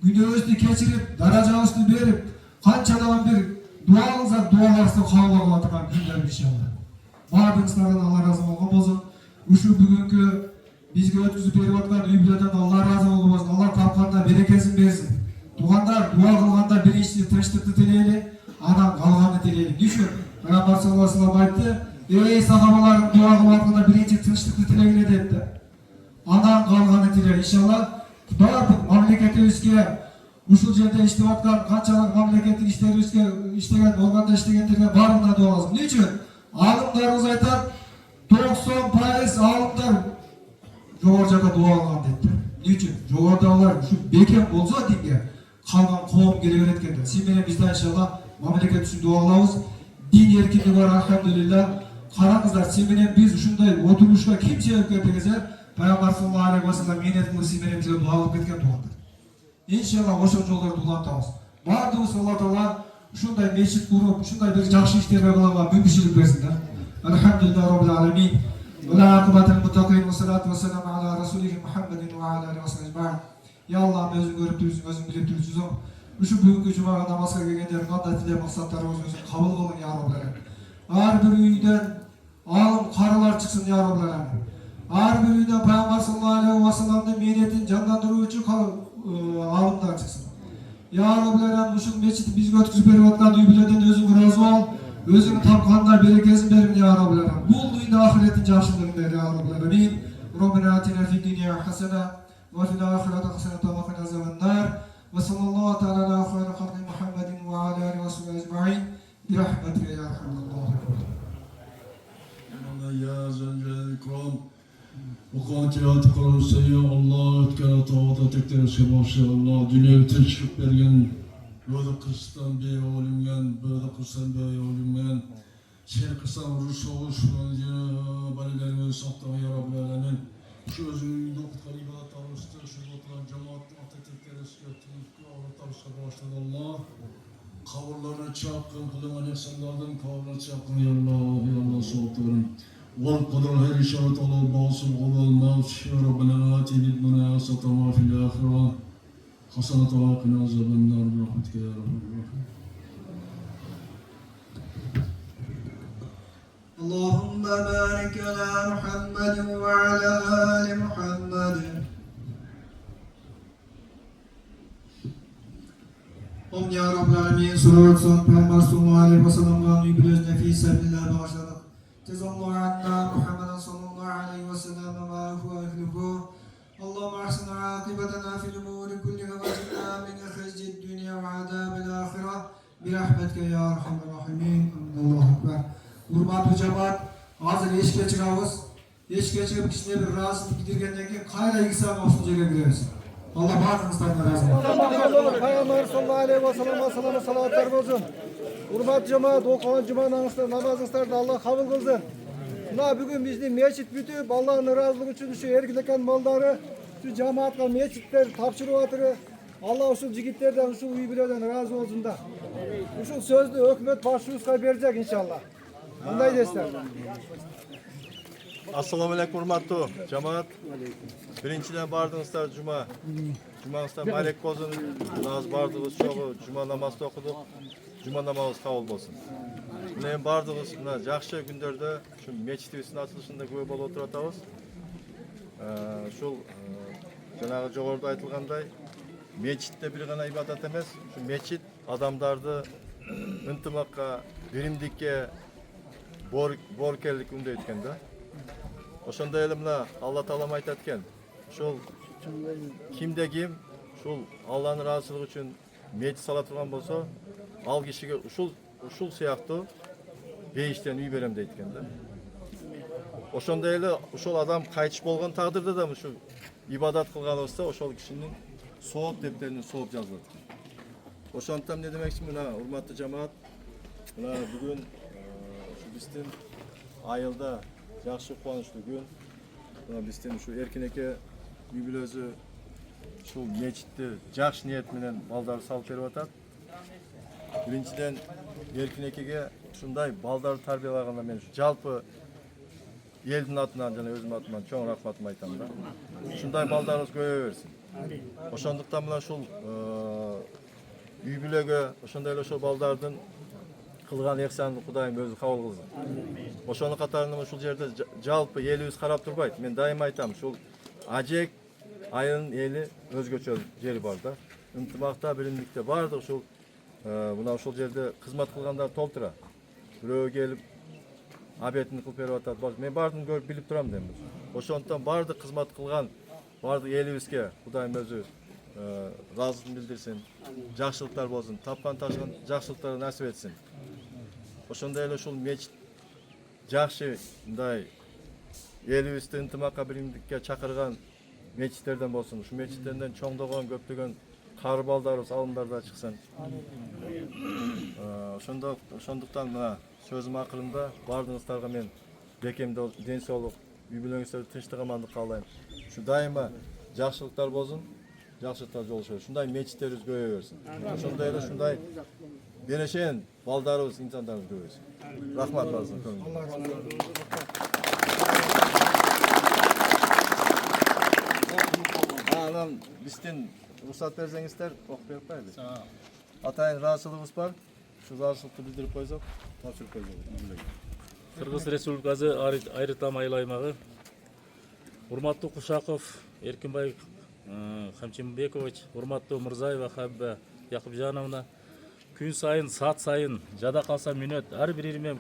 günümüzü geçirip, daracağızı verip, kançadan bir duanızlar, dualarsa kabul kılatılan günler inşallah. Bardığınızlardan Allah razı olsun. Şu bugünkü bizge ötküzüp berip atkan üylerden Allah razı olsun. Allah tapkanda berekesin versin. Tuğanlar dua kılganda birinci tınçlıkты tileyli, anan kalganı tileyli. Düşün. Peygamber sallallahu aleyhi ve sellem aytты. Ey sahabalarım dua kılganda birinci tınçlıkты tileyli dedi. Anan kalganı tileyli. İnşallah bardıq mamleketimizge uşul jerde iştep atkan kançalыk mamlekеттик iştеген organda iştegenlerге barына dua kılsın. Niçin? Alımlarımız aytat 90% alımlar жогоржада dua kılgan dedi. Niçin? Жогордагылар şu bekem bolsa dinge kalgan kovum gele beretkende. Siz menen bizden inşallah mamleket üçün dua kılabız. Din erkinliği var elhamdülillah. Karаңыздар, siz menen biz ушундай отурушка kim себеп кетпегесе, Peygamber sallallahu aleyhi ve sellem menetini siz menen bizге dua kılıp ketкен туғандар. İnşallah ошол жолдорду улантабыз. Бардыгыбыз Алла Таала ушундай мечит куруп, ушундай бир жакшы иштерге кылганга мүмкүнчүлүк берсин да. Elhamdülillah Rabbil Alemin. Ve la akıbatel muttaqin ve salatu ve selamu ala Resulih Muhammedin ve ala aleyhi ve sellem. Ya Allah özün görüp durursun, özün bilip durursun. Şu bugünkü cumaga namazga kelgендер кандай тиле максаттарыбыз өзүн кабыл кылгын ya Rabbil Alemin. Ар bir үйдөн алым каралар чыксын ya Rabbil Alemin. Ар bir үйдөн Peygamber sallallahu aleyhi ve sellem'in menetini jandandırуу үчүн алымдар чыксын. Ya Rabbil Alemin ушул мечитти бизге өткүзүп берип аткан үй-бүлөдөн өзүң ыраазы бол. Özünün tapkanda berekesin berim ya Rabbil Alemin. Bul duyun ahiretin cahşılığını ver ya Rabbil Alemin. Rabbena atina fid dunya hasana ve fil ahireti haseneten ve qina azabannar. Ve sallallahu teala ala khayri halqi Muhammedin ve ala alihi ve sahbihi ecmaîn. Bi rahmetike ya arhamar rahimin. Ya Zülcelal ikram. Muqatilati qilsa ya Allah ötkən tağda tekterişe başla Allah dünyaya tinchlik bergen. Böyle kırstan bir olimgen, böyle kırstan bir olimgen. Sen kırstan vuruş oluş, balilerimizi saktan ya Rabbil Alemin. Şu özünün dokutkan ibadet almıştı, şu oturan cemaatin atetekleri sıkıntı, avratlarsa başladı Allah. Kavurlarına çapkın, kılığın ihsanlardan kavurlarına çapkın ya Allah soğuklarım. Ol kadar her işaret olur, bağılsın, olmaz. Ya Rabbena atini bana satama fil ahira. حسنة وقنا عذاب النار برحمتك يا رب الرحيم. اللهم بارك على محمد وعلى آل محمد. Amin ya Rabbil Alemin. Salavat salat Peygamber sallallahu aleyhi ve sellem'in übülüz nefis sebillah bağışladık. Cezallahu anna Muhammeden sallallahu aleyhi ve sellem ve huve ehluhu. اللهم احسن عاقبتنا في الامور كلها واجعلنا من خزي الدنيا وعذاب الاخره برحمتك يا ارحم الراحمين. Allahu ekber. Hurmatlı cemaat, hazır eşikке çıkabız. Eşikке çıkıp kişine bir rahatsızlık gidirgenden keyin kayra ikisam olsun жерге gireriz. Allah barınızdan razı olsun. Peygamber sallallahu aleyhi ve sellem salavatlar olsun. Hurmatlı cemaat, okuyan cuma namazınızda Allah kabul kılsın. Bugün bizim meçit bütüp Allah'ın razılığı için şu erkileken malları şu cemaatla meçitler tapşırıp atırı. Allah şu jigitlerden şu üyülerden razı olsun da. Şu sözlü hükümet başçımızga verecek inşallah. Bunday desler. Assalamu alaikum hurmatlı cemaat. Birinçiden bardığınızlar Cuma'nızda malek olsun. Naz bardığınız çoğu Cuma namazda okuduk. Cuma namazı kabul olsun. Bunun bardığınız жақсы günderde şu meçitimizin açılışında көп болып отыратабыз. Şul жаңағы жоғарыда айтылғандай мечитте bir ғана ибадат емес, şu мечит адамдарды ынтымаққа, биримдикке, боорукерликке үндөйт да. Ошондой эле мына Алла Таалам айтат экен. Шул кимде ким шул Алланын ыраазычылыгы үчүн мечит сала турган болсо, ал кишиге ушул сыяктуу бейиштен үй берем дейт экен да. Ошондой эле ошол адам кайтыш болгон тагдырда да ушу ибадат кылганыбызда ошол кишинин сооп дептерине сооп жазылат. Ошондуктан эмне демекчимин, мына урматтуу жамаат, мына бүгүн ушу биздин айылда жакшы кубанычтуу күн. Мына биздин ушу Эркин эке үй бүлөсү şu meçitni жақсы ниет менен балдар салып берип атат. Биринчиден Эркин экеге ушундай балдар тарбиялаганда мен жалпы элдин атынан жана өзүмдүн атыман чоң рахматымды айтам да. Ушундай балдарыбыз көбөйө берсин. Ошондуктан мына ушул үй бүлөгө ошондой эле ошол балдардын кылган эхсанын Кудайым өзү кабыл кылсын. Ошонун катарында ушул жерде жалпы элибиз карап турбайт. Мен дайыма айтам, ушул Ажек айылынын эли өзгөчө жери бар да. Ынтымакта, биримдикте бардык ушул мына ушул жерде кызмат кылгандар толтура. Бирөө келип абетин кылып берип атат. Мен баардыгын көрүп билип турам дейм. Ошондуктан бардык кызмат кылган бардык элибизге Кудайым өзү ыраазылыгын билдирсин. Жакшылыктар болсун, тапкан ташкан жакшылыктарды насип этсин. Ошондой эле ушул мечит жакшы мындай элибизди ынтымакка, биримдикке чакырган мечиттерден болсун. Ушу мечиттерден чоңдогон, көптөгөн кары балдарыбыз, алымдарда чыксын. Ошондуктан мына сөзүм акырында бардыгыңыздарга мен бекемде ден соолук, үй бүлөңүздөрдү тынчтык, амандык каалайм. Ушу дайыма жакшылыктар болсун, жакшылыктар жолуша берсин. Ушундай мечиттерибиз көбөйө берсин. Ошондой эле ушундай берешен балдарыбыз, инсандарыбыз көбөйсүн. Рахмат баарыңызга. Анан биздин уруксат берсеңиздер, окуп берип коелу. Атайын ыраазычылыгыбыз бар. Ушу ыраазычылыкты билдирип койсок, тапшырып койсок. Кыргыз Республикасы Айрытам айыл аймагы. Урматтуу Кушаков, Эркинбай Хамчимбекович, урматтуу Мурзаева Хабба Якупжановна, күн сайын, саат сайын, жада калса мүнөт, ар бириме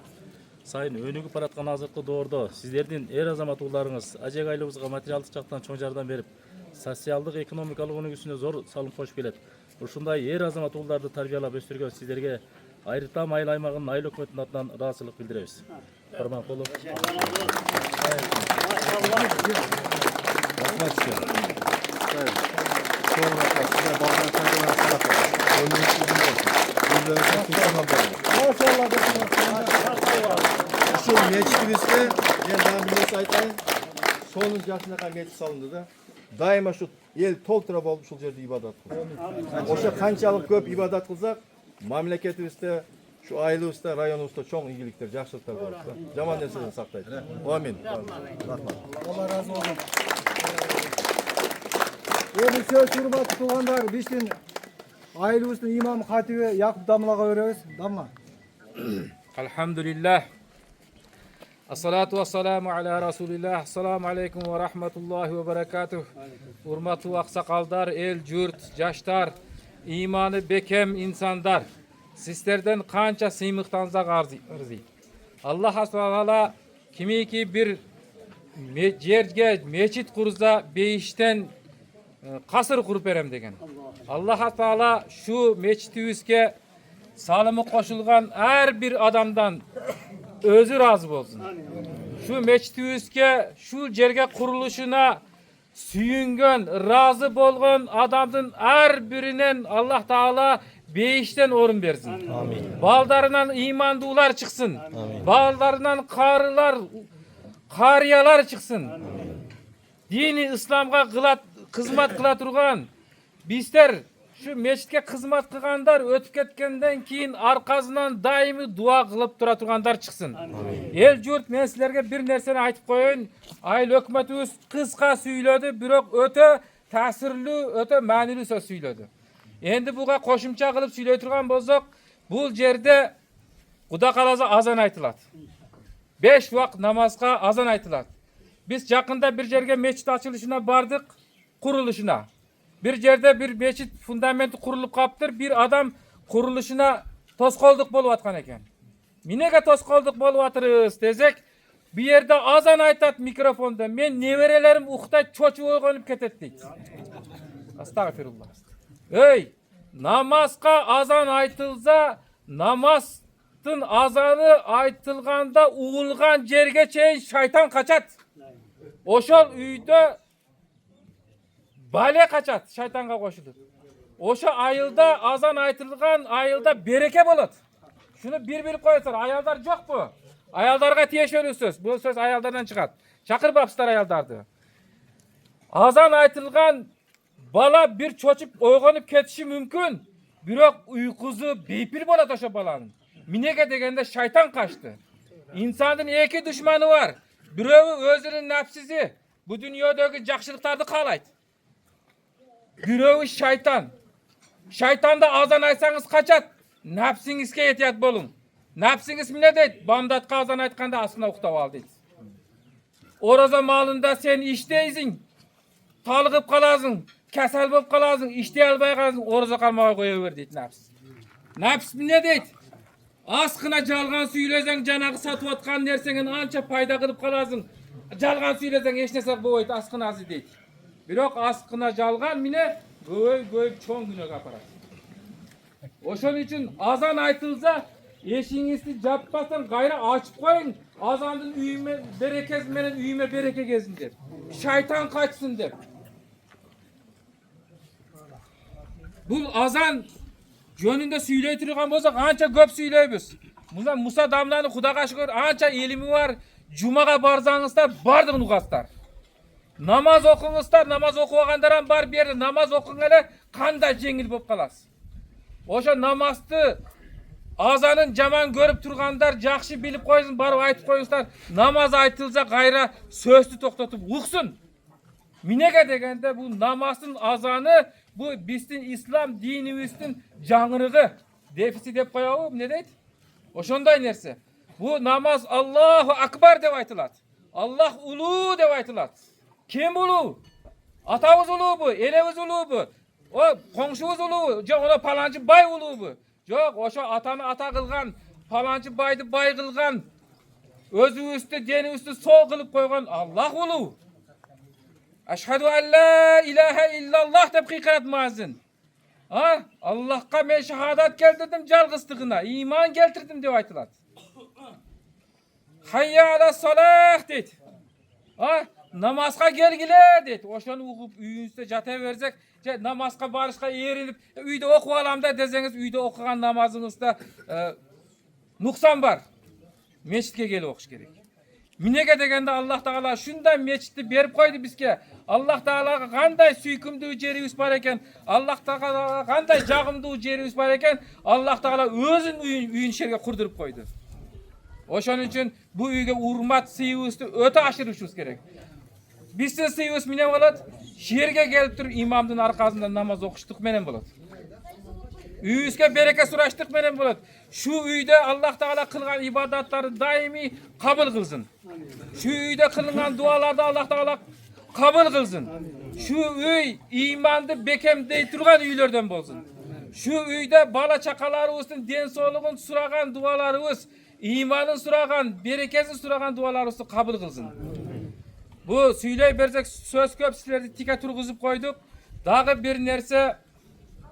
сайын өнүгүп бараткан азыркы доордо сиздердин эр азаматтууларыңыз Ажек айылыбызга материалдык жактан чоң жардам берип, социалдык, экономикалык өнүгүүсүнө зор салым кошуп келет. Ушундай эр азаматтууларды тарбиялап өстүргөн сиздерге Айрытам айыл аймагынын айыл өкмөтүнүн атынан ыраазычылык билдиребиз. Карманкулов. Ушул мечитибизге мен дагы бир нерсе айтайын. Сонун жакшынакай мечит салынды да. Дайыма ушу эл толтура болуп ушул жерде ибадат кылсын. Ошо канчалык көп ибадат кылсак, мамлекетибизде, şu айылыбызда, районубузда чоң ийгиликтер, жакшылыктар болот да. Жаман нерседен сактайт. Амин. Рахмат. Allah razı olsun. Endi söz hurmatly tug'anlar, bizdin айылыбыздын имам хатиби Якуп Дамлага беребиz. Дамла. Elhamdülillah. Assalatu wassalamu ala Rasulillah. Assalamu alaikum ve rahmetullahi ve berekatuh. Hurmatlı aksakaldar, el, jurt, jaştar, imanı bekem insanlar. Sizlerden kança sıymıktanızak arzıyım. Allah Teala kimi ki bir yerge meçit kurza beyişten kasır kurup verem degen. Allah Teala şu meçitibizge salımı koşulgan her bir adamdan özü razı olsun. Şu meçitibizge şu yerge kuruluşuna süyüngen, razı bolgan adamın her birinin Allah Teala beyişten orun versin. Amin. Baldarından imandular çıksın. Amin. Baldarından karılar, kariyalar çıksın. Amin. Dini İslam'a kızmat kıla turgan bizler şu meçitke kızmat kılganlar ötüp ketkenden keyin arkasından daimi dua kılıp tura turganlar çıksın. Amin. El jurt men sizlerge bir nerseni aytıp koyun. Ayıl hökümetimiz kıska süyledi, birok öte tasirli, öte manili söz süyledi. Endi buga qo'shimcha qilib söyley turgan bo'lsak, bu yerda Xudo qalasa azan aytiladi. 5 vaqt namozga azan aytiladi. Biz yaqinda bir yerga meçit açılışına bardık, kuruluşuna. Bir yerde bir meçit fundamenti kurulup kaptır, bir adam kuruluşuna toskolduk bolup atkan eken. Minege toskolduk bolup atırız desek, bir yerde azan aytat mikrofonda. Men neverelerim uqta çoçu oygonup ketet deydi. Astagfirullah. Ey, namazga azan aytılsa, namazın azanı aytılganda uğulgan jerge çeyin şeytan kaçat. Oşol üyde bale kaçat, şeytanga koşulur. Oşo ayılda azan aytılgan ayılda bereke bolat. Şunu bir koyasın, ayalдар жоқ bu. Ayaldarga tiyešölü söz, bu söz ayaldardan çıkat. Çakır bapsızlar ayaldardı. Azan aytılgan Bala bir çocuk oyganıp ketişi mümkün. Biroq uykusu bepil bolat oşa balanın. Minege degende şeytan kaçtı. İnsanın iki düşmanı var. Birovi özünün nefsizi. Bu dünyadaki jakşılıklardı kalaydı. Birovi şeytan. Şeytanda azan aysanız kaçat. Nefsingizge etiyat bolun. Nefsiniz mine deydi? Bamdatqa azan aytkanda aslında uqtab al deydi. Oraza malında sen işteysin. Talıqıp kalasın. Kasal bolup kalasın. İştey albay kalasın. Oraza kalmağa koyuver deydi nefs. Nefs mine deydi? Askına jalgan süylesen janağı satıp atkan nersenin ança payda kılıp kalasın. Jalgan süylesen eç nerse boyut askınası deydi. Biroq askına jalgan mine göğüp çoğun günöge aparat. Oşon için azan aytılsa eşiňizdi jappasan gayra açıp koyun. Azandın üyüme berekez menen üyüme bereke gezin dep. Şeytan kaçsın dep. Bu azan jönünde süyley turgan bolsak ança köp süyleybiz. Musa damlany Hudaga şükür ança elimi var. Jumaga barsaňızlar bardygyn ugastar. Namaz okuňuzlar, namaz okuwagandar ham bar berdi. Namaz okuň ele kanda jеңil bolup kalasy. Oşo namazdı azanın jaman görüp turgandar jakşı bilip koysun, barıp aytıp koyuңuzlar. Namaz aytılsa gayra sözdü toktotup uksun. Minege degende bu namazın azanı bu bizden İslam dinimizin жаңырığı. Defisi dep koyabı ne deydi? Oşonday nerse. Bu namaz Allahu Akbar dep aytılat. Allah ulu dep aytılat. Kim ulu? Atavız ulu bu, elevіз ulu bu. O komşumuz ulu, yok ona palancı bay ulu bu. Yok oşo atanı ata kılgan, palancı baydı bay kılgan. Özü üstü, deni üstü sol kılıp koygan Allah ulu. Eşhedü en la ilahe illallah dep kıykarat mazın. Ha? Allah'a men şehadat keltirdim jalgızdığına, iman keltirdim dep aytılat. Hayya ala salah deydi. Ha? Namazga gelgile deydi. Oşonu uqup üyünüzde jata bersek, namazga barışga erinip, üyde okup alam da deseňiz, üyde okugan namazыңızda nuksan var. Meçitke gelip okuş gerek. Minege degende Allah Taala şunday meçitni berip koydu bizge. Allah Taalaga kanday süykümdүү jeribиz bar eken, Allah Taalaga kanday jagımdуу jeribиz bar eken, Allah Taala özün üyün şerge kurdurup koydu. Oşon üçün bu üyge urmat sıyыбызды öte aşırışыбыз gerek. Bizden sıyыбыз mine bolat, şerge gelip turup imamdın arkasında namaz okuştuk menen bolat. Üyüzge bereke suraştık menen bolat. Şu üyde Allah Taala kılgan ibadatları daimi kabul kılsın. Şu üyde kılınan dualarda Allah Taala kabul kılsın. Şu üy imandı bekem dey turgan üylerden bolsun. Şu üyde bala çakalarыбыздын den soğluğun suragan dualarыбыз, imanın suragan, berekesin suragan dualarыбызды kabul kılsın. Bu süyley bersek söz köp sizlerdi tika turguzup koyduk. Dağı bir nerse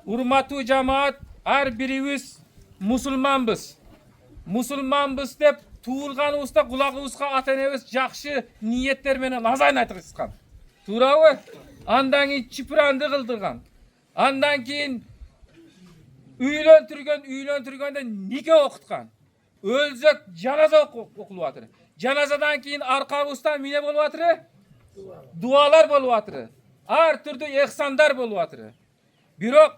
urmatu cemaat her birimiz musulmanbız. Musulmanbız dep tuğulganыбызda kulağыбызga ata-enemiz jakşı niyetler menen azayın aytышкан. Tuurabı? Andan keyin çıpırandı kıldırgan. Andan keyin üylöntürgende nike okutkan. Ölsek janaza okulup atır. Janazadan keyin arkabızdan mine bolup atır. Dualar bolup atır. Her türlü ihsandar bolup atır. Biroq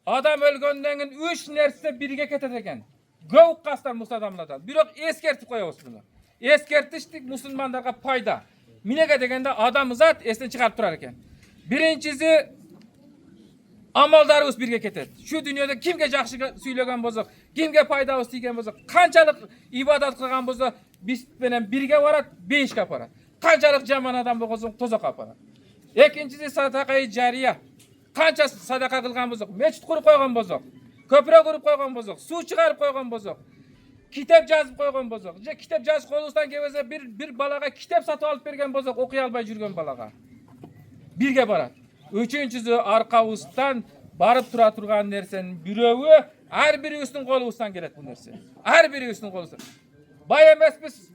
adam ölgönden keyin 3 nerse birge ketet eken. Gövük kastar Musa damladan. Biroq eskertip koyabız bunu. Eskertiştik musulmanlarga payda. Minege degende adamı zat esten çıkarıp turar eken. Birincisi amaldarыбыз birge ketet. Şu dünyada kimge jakşı süylegen bolsak, kimge paydabız тийген bolsak, kançalık ibadat kılgan bolsa biz menen birge barat, 5 aparat. Kançalık jaman adam bolsa tozak aparat. Ekincisi sadaka-i jariya. Kança sadaka kılgan bolsak, meçit kurup koygan bolsak, köpüre kurup koygan bolsak, su çıkarıp koygan bolsak, kitap жазып koygan bolsak, je kitap жазып kolunuzdan gebese bir balaga kitap satıp alıp bergen bolsak, okuy albay jürgen balaga birge barat. Üçüncüsü arkabızdan barıp tura turgan nersenin birövi her biribizдің kolubuzdan kelet bu nerse. Her biribizдің kolubuzdan. Bay emesmiz.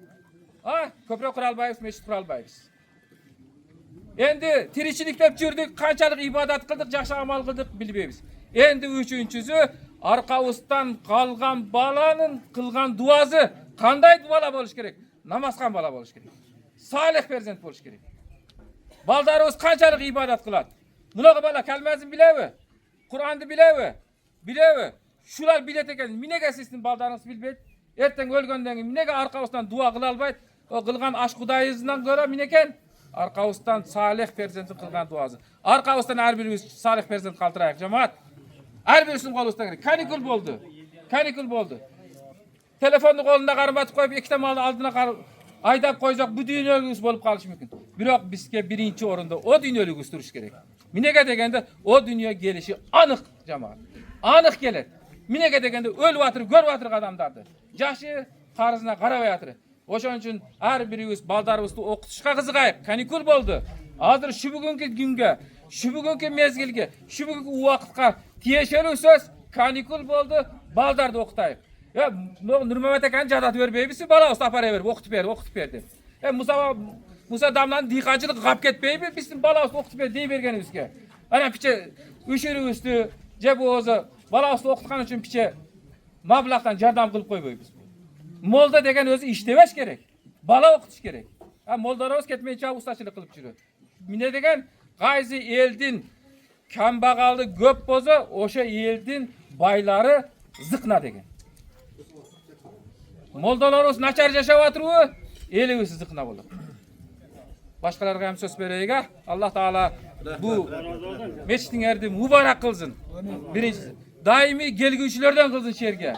Ha, köprü kura albayız, meçit kura albayız. Endi tiricilik dep jürdük, kançalık ibadat kıldık, jakşı amal kıldık bilbeybiz. Endi üçüncüsü arkabızdan kalgan balanın kılgan duazı kanday bala boluş gerek? Namazgan bala boluş gerek. Salih perzent boluş gerek. Baldarыбыз kançalık ibadat kılat. Bunaqa bala kelmezin bilevi. Kur'an'da bilevi. Bilevi. Şular bilet eken. Minege sizin baldarınız bilbeyt. Erten ölgönden minege arkasından dua kıl albayt. O kılgan aşk kudayızından göre mineken. Arkasından salih persentin kılgan duası. Arkasından her birimiz salih persent kaltırayak cemaat. Her birisinin kolusuna gerek. Kanikul boldu. Kanikul boldu. Telefonu kolunda karımatıp koyup iki malını aldığına aydap koyacak bu dünyölüğüs bolup kalışı mümkün. Biroq bizge birinci orunda o dünyölüğüs duruş gerek. Minege degende o dünya gelişi anık cemaat. Anık gelet. Minege degende ölüp atır, görüp atır adamdardı. Jaşı karısına karabay atır. Oşon üçün her birimiz baldarыбызды okutuşka kızıqayık. Kanikul boldu. Hazır şu bugünkü günge, şu bugünkü mezgilge, şu bugünkü uakıtka tiyešeli söz kanikul boldu. Baldardı okutayık. Ya Nurmehmet Akan jadat verbeybisi bala usta apara verip okutup berdi. Musa damlan dihqançılık qap ketpeybi bizim bala usta okutup berdi dey bergenibizge. Ana piçe üşürü üstü cep oğuzu bala usta okutkan üçün piçe mablaqdan jardam kılıp koyboybiz. Molda degen özü iştebeş gerek. Bala okutuş gerek. Ha moldaroz ketmeyince ustaçılık kılıp жүрөт. Mine degen qaysi eldin kambagalı köp boza oşa eldin baylары zıkna degen. Moldalarımız naçar yaşap atırı, elimiz zıkna olur. Başkalarına hem söz vereyik ha. Allah Teala bu meçhitin erdi mübarek kılsın. Birincisi, daimi gelgüçülerden kılsın şerge.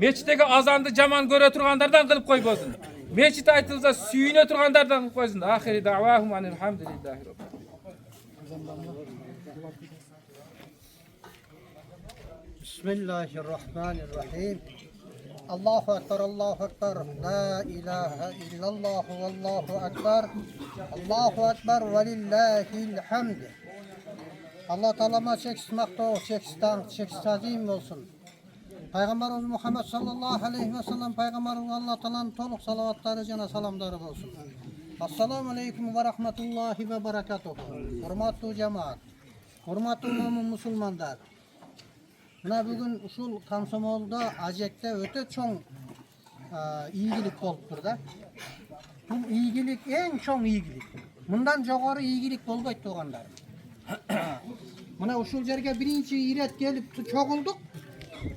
Meçhitteki azandı caman göre turganlardan kılıp koy bozsun. Meçhit aytılsa suyuna turganlardan kılıp koysun. Ahiri davahum anilhamdulillahi rabbil. Bismillahirrahmanirrahim. Allahu Ekber, Allahu Ekber, La ilahe illallah, Allahu Ekber, Allahu Ekber ve lillahil hamd. Allah Teala'ma çeksiz maktuğu, çeksiz tank, çeksiz azim olsun. Peygamberimiz Muhammed sallallahu aleyhi ve sellem Peygamberimiz Allah Teala'nın toluk salavatları cana salamları olsun. Assalamu aleykum ve rahmetullahi ve berekatuhu. Hurmatlı cemaat, hurmatlı Müslümanlar. Mına bugün uşul Komsomolda Ajek'te öte çoğun iyilik boluptur da. Bu iyilik en çoğun iyilik. Bundan jogorı iyilik bolbayt toğanlar. Mına uşul jerge birinci iret gelip çoğulduk.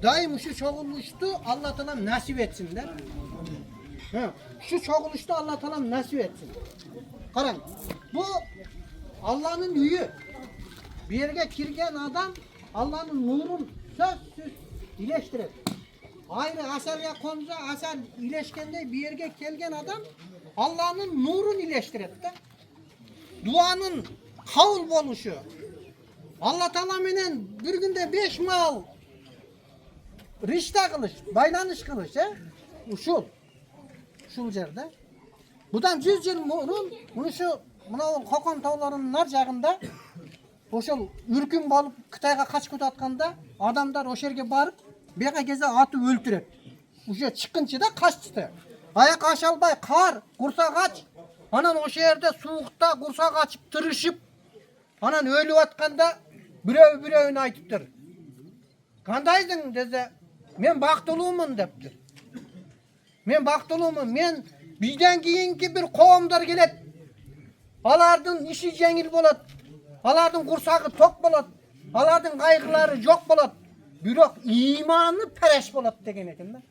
Daim uşu çoğulmuştu Allah Teala nasip etsin der. Şu çoğuluştu Allah Teala nasip etsin. Karan bu Allah'ın yüyü. Bir yere kirgen adam Allah'ın nurun söz iyileştirir. Ayrı asarya konuza asar iyileşkende bir yere kelgen adam Allah'ın nurun iyileştirir de. Duanın kavul boluşu. Allah Teala menen bir günde 5 mal rişta kılış, baylanış kılış uşul yerde. Budan 100 yıl murun bunu şu Kokon tağlarının nar jagında oşol ürkün balıp Kıtayga kaçıp atkanda adamlar o şerge barıp beka geze atı öldürüp. Uşa çıkınca da kaçtı. Ayak aşalbay kar, kursa kaç. Anan o şehirde soğukta kursa kaçıp tırışıp anan ölüp atkanda biröv aytıptır. Kandaydın dese men baktılığımın deptir. Men baktılığımın men bizden keyinki bir kovamlar gelet. Alardın işi jengil bolat. Alardın kursağı tok bolat. Alardın kaygıları yok bolat. Biroq imanı pereş bolat degen eken da.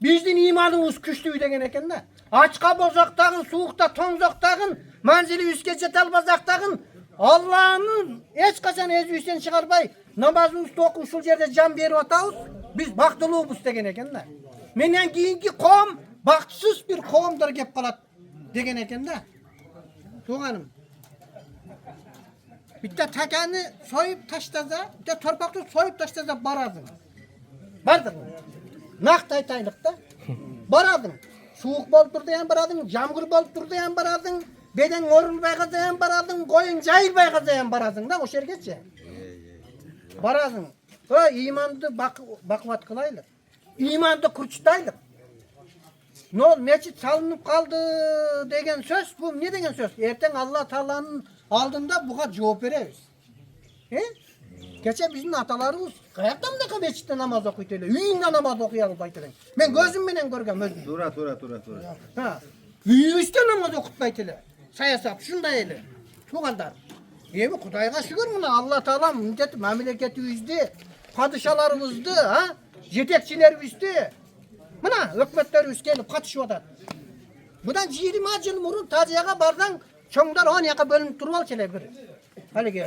Bizdin imanımız güçlü degen eken da. Açka bozaktağın, soğukta tonzoktağın, manzili üstke jetalbazaktağın Allah'ın hiç kaçan ezüysen çıkarbay namazımızda okuşul yerde can berip atağız. Biz baktılığımız degen eken da. Menden keyinki kavm baksız bir kavmdır gep kalat degen eken da. Tuğanım. Bitte takanı soyup taştaza, bitte torpakta soyup taştaza baradın. Bardın. Naqtay taylıkta baradın. Soğuk bolup durdayan baradın, yağmur bolup durdayan baradın, beden orulbay kazayan baradın, koyun jayılbay kazayan baradın da o şergetçe. Baradın. O imandı bakvat kılaylık. İmandı kurçutaylık. Ne ol meçit salınıp kaldı degen söz bu ne degen söz? Erten Allah Teala'nın aldığında bu kadar cevap veririz. Geçen bizim atalarımız kayaktan da meçitte namaz okuytular. Üyünde namaz okuyalım baytılar. Ben gözümle görgem özüm. Tura. Ha. Üyüste namaz okutmaytılar. Sayasap şunda eli. Tuğanlar. Yemi Kudayga şükür muna Allah Teala millet memleketi üzdü. Padişalarımızdı ha. Yetekçiler üzdü. Mına hükümetler üstlenip katışıyorlar. Budan 20 yıl murun taziyaga bardan çoğundan 10 yaka bölünüp durval çele bir. Haligi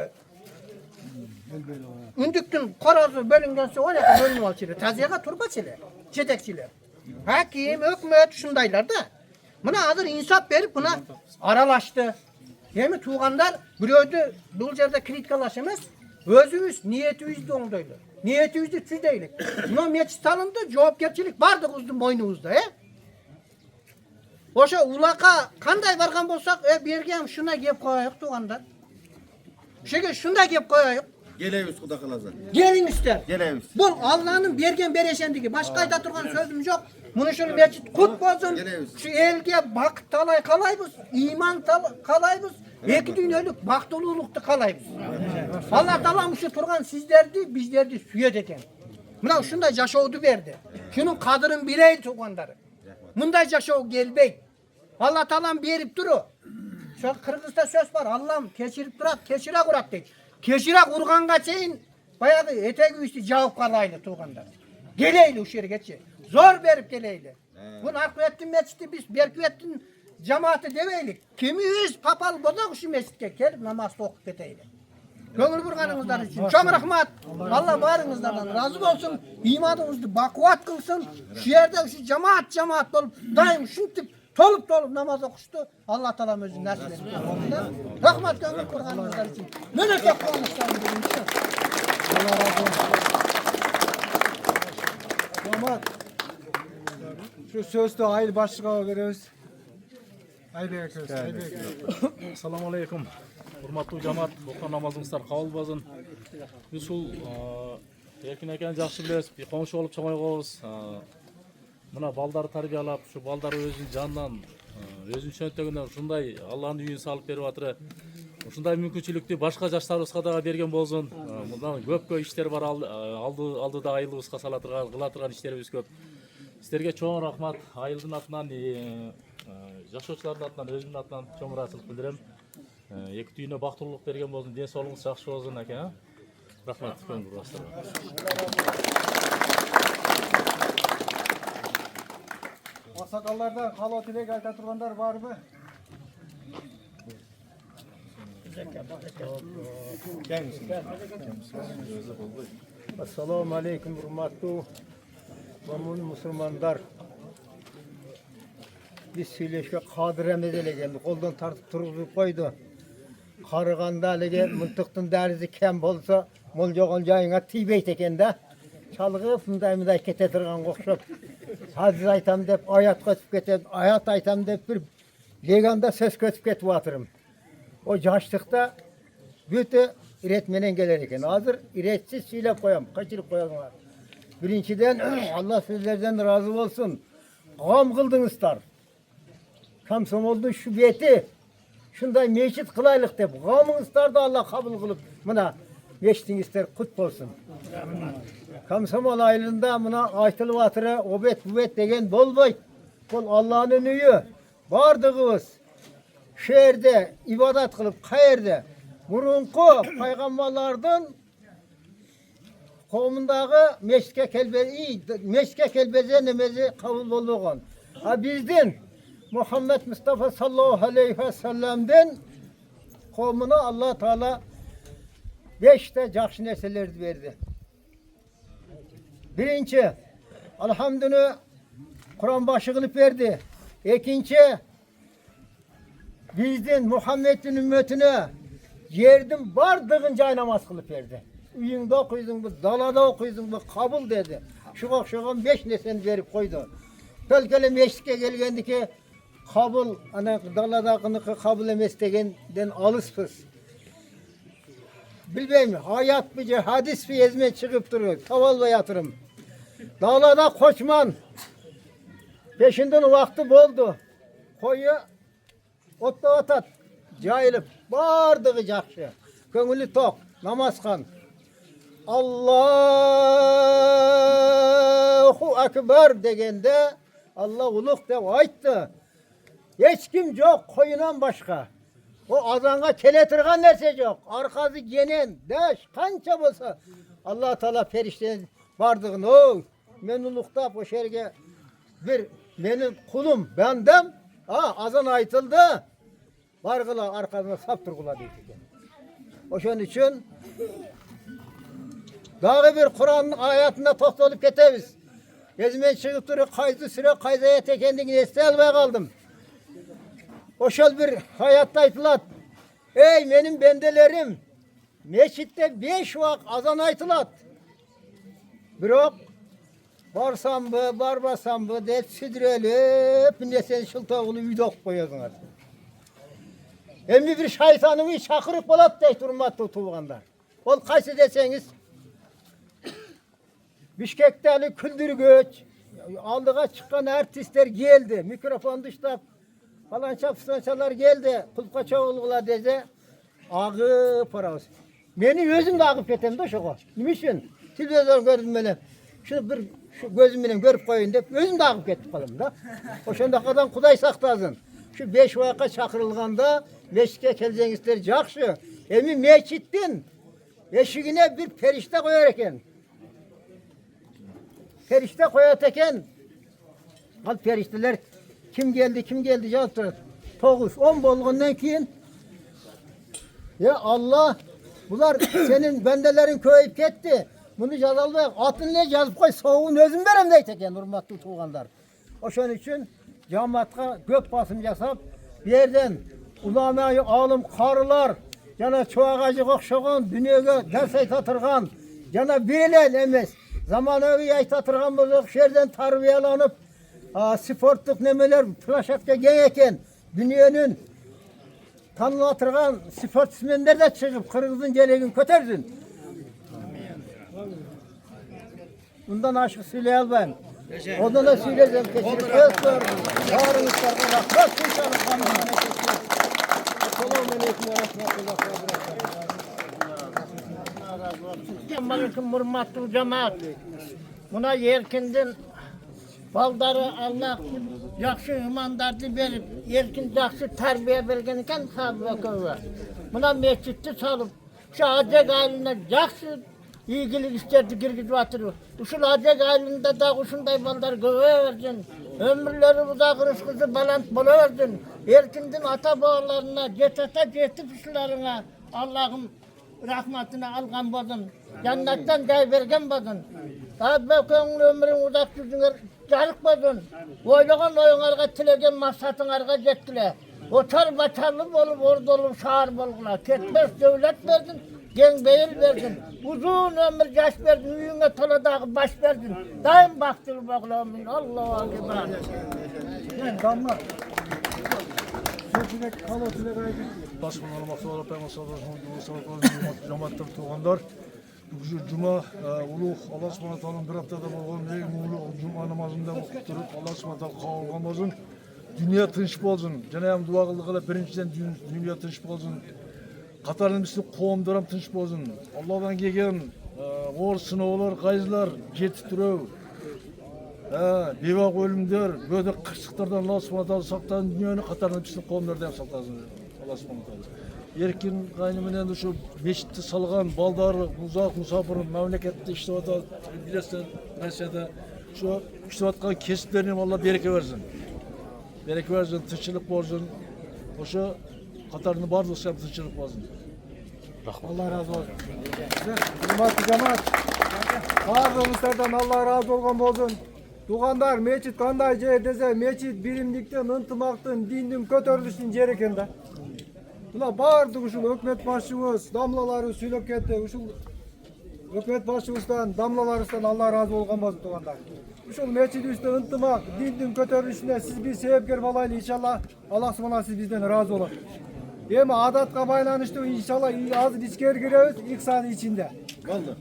ündüktün korazı bölüngense 10 yaka bölünüp al çele. Taziyaga turba çele. Yetekçiler. Hakim, hükümet şundaylar da. Buna adır insaf verip buna aralaştı. Yemi tuğanlar bir bu yerde kritikalaşamaz. Özümüz niyetimiz de ondaydı. Niyetimiz de siz değilik. Buna meclis alındı, cevapgerçilik vardı kızdım boynumuzda. Oşa ulaka kanday vargan bolsak, bergem şuna gep koyayık tuğanlar. Şunda gep koyayık. Geleyiz kuda kalaza. Gelin ister. Geleyiz. Bu Allah'ın bergen bereşendigi. Başka ayda turgan sözümüz yok. Bunu şunu meclis kut bozun. Şu elge bak talay kalaybız. İman kalaybız. Eki dünyaluk baktolulukta kalaybız. Allah Teala şu turgan sizlerdi, bizlerdi süyet eken. Buna şunda yaşaudu verdi. Şunun kadırın birey tuğanları. Bunday yaşau gelbey. Allah Teala berip duru. Şu Kırgız'da söz var. Allah'ım keçirip durak, keçire kurak deydi. Keçire kurganға çeyin bayağı etek üstü cevap kalaylı tuğanlar. Geleyli uşer geçi. Zor berip geleyli. Bunu Akkuyettin mescidi biz Berkuyettin cemaati deveylik. Kimiyiz papal bozak şu mescitke gelip namazda okup geteyli. Köngül burganınızdan için. Çok rahmat. Allah barınızdan razı olsun. İmanınızı bakvat kılsın. Şu yerde şu cemaat olup daim şu tip tolup namaz okuştu. Allah Teala özü nasip etsin. Rahmat köngül burganınızdan için. Memleket konuşlarını bilinci. Allah razı olsun. Cemaat. Şu sözde ayıl başlığa veriyoruz. Assalamu alaikum. Hurmatlı cemaat, okuyan namazыңыздар kabul болсын. Biz ушул эркин экенин жакшы билебиз. Bir коңшу болуп чоңойгонбуз. Мына балдарды тарбиялап, şu балдар өзүнүн жанынан, өзүнүн чөнтөгүнөн ушундай Алланын үйүн салып берип атыр. Ушундай мүмкүнчүлүктү башка жаштарыбызга дагы берген болсун. Мындан көп иштер бар, алдыда айылыбызга сала турган, кыла турган иштерибиз көп. Сиздерге чоң рахмат. Айылдын атынан, жашоочулардын атынан, өзүмдүн атынан чоң ыраазычылык билдирем. Эки түйүнө бактылуулук берген болсун, ден соолугуңуз жакшы болсун аке. Рахмат көңүл бурастарга. Аксакалдардан калоо тилек айта тургандар барбы? Assalamu alaikum hurmatlı Müslümanlar. Biz söyleşke kadiremiz elegendi. Koldan tartıp turguzup koydu. Karıganda elege mıntıktın derizi kem bolsa mol joğun jayına tiybeyt ekende. Çalgı fındayımda ketetirgan kokşup. Hadis aytam dep ayat kötüp ketip, ayat aytam dep bir leganda söz kötüp ketip atırım. O yaşlıkta bütün üretmenen gelir eken. Hazır üretsiz söylep koyam, kaçırıp koyalım. Birinciden Allah sizlerden razı olsun. Gam kıldınızlar. Komsomoldu şu beti şunday meçit kılaylık dep. Gamınızlar da Allah kabul kılıp buna meçtinizler kut olsun. Komsomol aylığında buna aytılıp atırı obet bubet degen bolboy. Bol Allah'ın üyü. Bardığımız şehirde ibadet kılıp kayerde burunku paygamberlardan kovmundağı meşke kelbeze nemezi kabul olduğun. Ha bizden Muhammed Mustafa sallallahu aleyhi ve sellem'den kovmuna Allah Teala 5 jakşı nerseler verdi. Birinci, elhamdülillah Kur'an başı kılıp verdi. İkinci, bizden Muhammed'in ümmetine yerdim bardığınca namaz kılıp verdi. Uyunda okuyuzun bu, dalada okuyuzun bu, kabul dedi. Şuan 5 neseni verip koydu. Tölkele meşrike gelgendi ki kabul, ana daladakını kabul emes degenden alıspız. Bilmeyim, hayat bir hadis bir ezme çıkıp duruyor. Tavalla yatırım. Dağlarda koçman. Peşinden vakti boldu. Koyu otla atat. Cayılıp bardığı jakşı. Köngülü tok. Namaz kan. Allahu Ekber degende Allah uluk de ayttı. Hiç kim yok koyunan başka. O azanğa keletirgan nerse yok. Arkası genen, daş, kança bolsa Allah Teala perişten bardığını o memnunlukta o şerge bir benim kulum bendem azan aytıldı. Bargıla arkasına sap turgula deydi. Oşun için dağı bir Kur'an'ın ayetinde toxtalıp ketemiz. Gezmen çıkıp durup kaydı süre kaydaya tekendini esti almaya kaldım. Oşal bir hayatta aytılat. Ey benim bendelerim, meçitte 5 vak azan aytılat. Bırak, barsam mı, barbasam mı, de sidrelip, ne sen şıltağını vidok koyuyorsun artık. Emmi bir şeytanımı çakırıp olat deyip durmadı tuğanlar. Ol kaysı deseniz, Bişkek'te küldürgüç, aldığa çıkan artistler geldi, mikrofon dışta falanca fısançalar geldi, Kulpaçoğlu'la dedi, ağı parası. Beni özüm de ağıp ketem de şoka. Nimişin? Televizyon gördüm beni. Şunu bir şu gözümle görüp koyun deyip özüm de ağıp ketip kalım da. O şunda kadar Kuday saktazın. Şu 5 vaka çakırılganda meşke keleceğinizler jakşı. Emi meçittin. Eşiğine bir perişte koyar eken. Perişte koyar eken. Al perişteler kim geldi cevap 9-10 bolğundan keyin ya Allah bunlar senin bendelerin köyüp ketdi. Bunu cazalbay atın ne yazıp koy soğuğun özüm verem deyteken hurmatlı tuğanlar. Oşun için cemaatga köp basım jasap bir yerden ulamayı alım karılar jana çoğagacı okşogon dünyöge ders aytatırgan jana birilen emes zamanavi aytatırgan bolsok şerden tarbiyalanıp sportluk nemeler flaşatga gen eken dünyanın tanılatırgan sportsmenler de çıkıp Kırgız'ın gelegin kötersin. Bundan aşık söyleye albayım. Ondan da söyleyeceğim. Geçirip özgür. Çağrınızlarına rahmet inşallah. Selamun aleyküm ve rahmetullah ve berekatuhu. Hürmetli cemaat. Buna yerkindin baldarı Allah yaxşı imandardı verip, yerkin yaxşı terbiye vergen iken sahibi kıldı. Buna mescitte salıp, şu acek haline yaxşı iyilik isterdi girgit batırı. Uşul acek halinde da uşunday baldar göversin. Ömürleri uzak rızkısı balant buluversin. Yerkindin ata bağlarına, jetip işlerine Allah'ım rahmetine algan bodun. Cennetten day vergen bodun. Tabi köngül ömrün uzak yüzüne jarık bodun. Oylagan oyunlarga tilegen maksatınlarga jettiler. Otar batarlı bolup orada olup şahar bolgular. Ketmez devlet verdin, gen beyil verdin. Uzun ömür yaş verdin, üyüne toladağı baş verdin. Daim baktır bağlamın. Allah'a emanet. Damla. Sözüne kalatına gayet. Başkanlar Maksalar Peygamber sallallahu aleyhi ve sellem cemaatler tuğanlar. Bugün Cuma ulug Allah subhanahu taola'nın bir haftada bolğan eng ulug Cuma namazında okuyup durup Allah subhanahu taolo kabul kılgan bolsun. Dünya tinch bolsun. Jana ham dua kıldık birinçiden dünya tinch bolsun. Katarın bizim qoğumlar ham tinch bolsun. Allah'tan kelgen or sınavlar, gayzlar jetip durup bevak ölümler, böyle kırşıklardan Allah subhanahu taolo saktan dünyanın Katarın bizim qoğumlardan saklasın. Allah subhanahu taolo. Erkin kaynımından şu meşitte salgan baldarı, uzak musafırın memlekette iştivatı bilirsen mesela şu iştivatkan kesiplerine Allah bereke versin. Bereke versin, tırçılık bolsun. Oşu Katarını barlısı hem tırçılık bolsun. Allah razı olsun. Hürmetli cemaat. Bazılardan Allah razı olgan bolsun. Tuğanlar meçit kanday je dese meçit birimlikten, ıntımaktın, dindin kötörülüşün jeri eken da. Buna bardık uşul hükümet başçımız, damlaları söylep ketti. Uşul hükümet başçımızdan, damlalarından Allah razı olgan bolsun tuğanlar. Uşul meçit üstü ıntımak, dindin kötörülüşüne siz bir sebepker balaylı inşallah. Allah subhanahu siz bizden razı olun. Hem adatga baylanıştı inşallah az içeri gireriz ilk saniye içinde.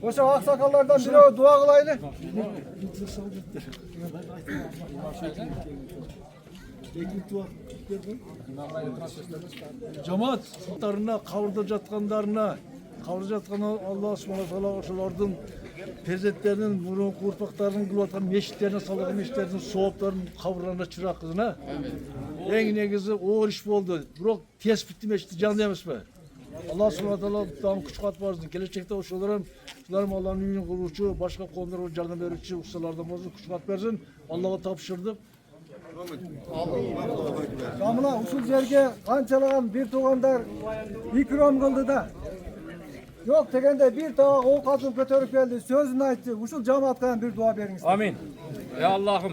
Oşa aksakallardan biri dua kılaylı. Cemaat sultanlarına, kavurda jatkanlarına, Allah subhanahu taala oşulardın perzentlerinin, burun kurpaklarının kılıp atkan meşitlerine, salgı meşitlerinin, soğuplarının kavurlarına çırak kızına. Eng negizi oğur iş boldu. Biroq tespitli meşti canlı emasmi? Allah subhanahu wa taala tam kuch qat bersin. Kelajakda o'shalarım, shularım Allah'ın uyini quruvchi, boshqa qomlarga yordam beruvchi ustalardan bo'lsin, kuch qat bersin. Allohga topshirdik. Kamına usul yerge kançalagan bir tuğandar ikram kıldı da. Yok degende bir tağa o kadın götürüp geldi, sözünü aytdı. Usul cemaattan bir dua beriniz. Amin. Ya Allah'ım.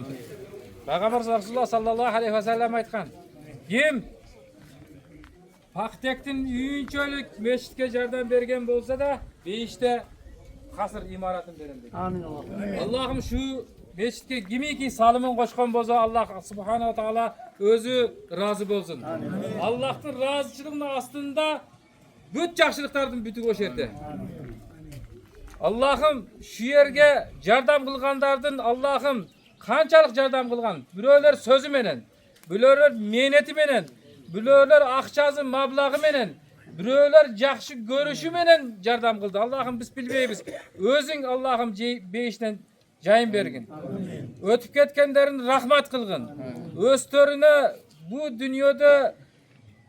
Peygamber Resulullah sallallahu aleyhi ve sellem aytkan. Kim Paktektin üyünçölük meşitke jardan bergen bolsa da beyişte kasır imaratın berem dedi. Amin Allah. Allah'ım şu meşitke kimiki salımın koşkan bolsa Allah subhanahu wa taala özü razı bolsun. Allah'ın razıçılığının aslında büt jakşılıklardan bütün o şerde. Allah'ım şu yerge jardam kılgandardın Allah'ım kançalık jardam kılgan. Biröler sözü menen, biröler mehneti menen, biröler akçası mablağı menen, biröler jakşı görüşü menen jardam kıldı. Allah'ım biz bilbeybiz. Özün Allah'ım beyişten jayın bergin. Ötüp ketkenlerin rahmat kılgın. Öztörüne bu dünyada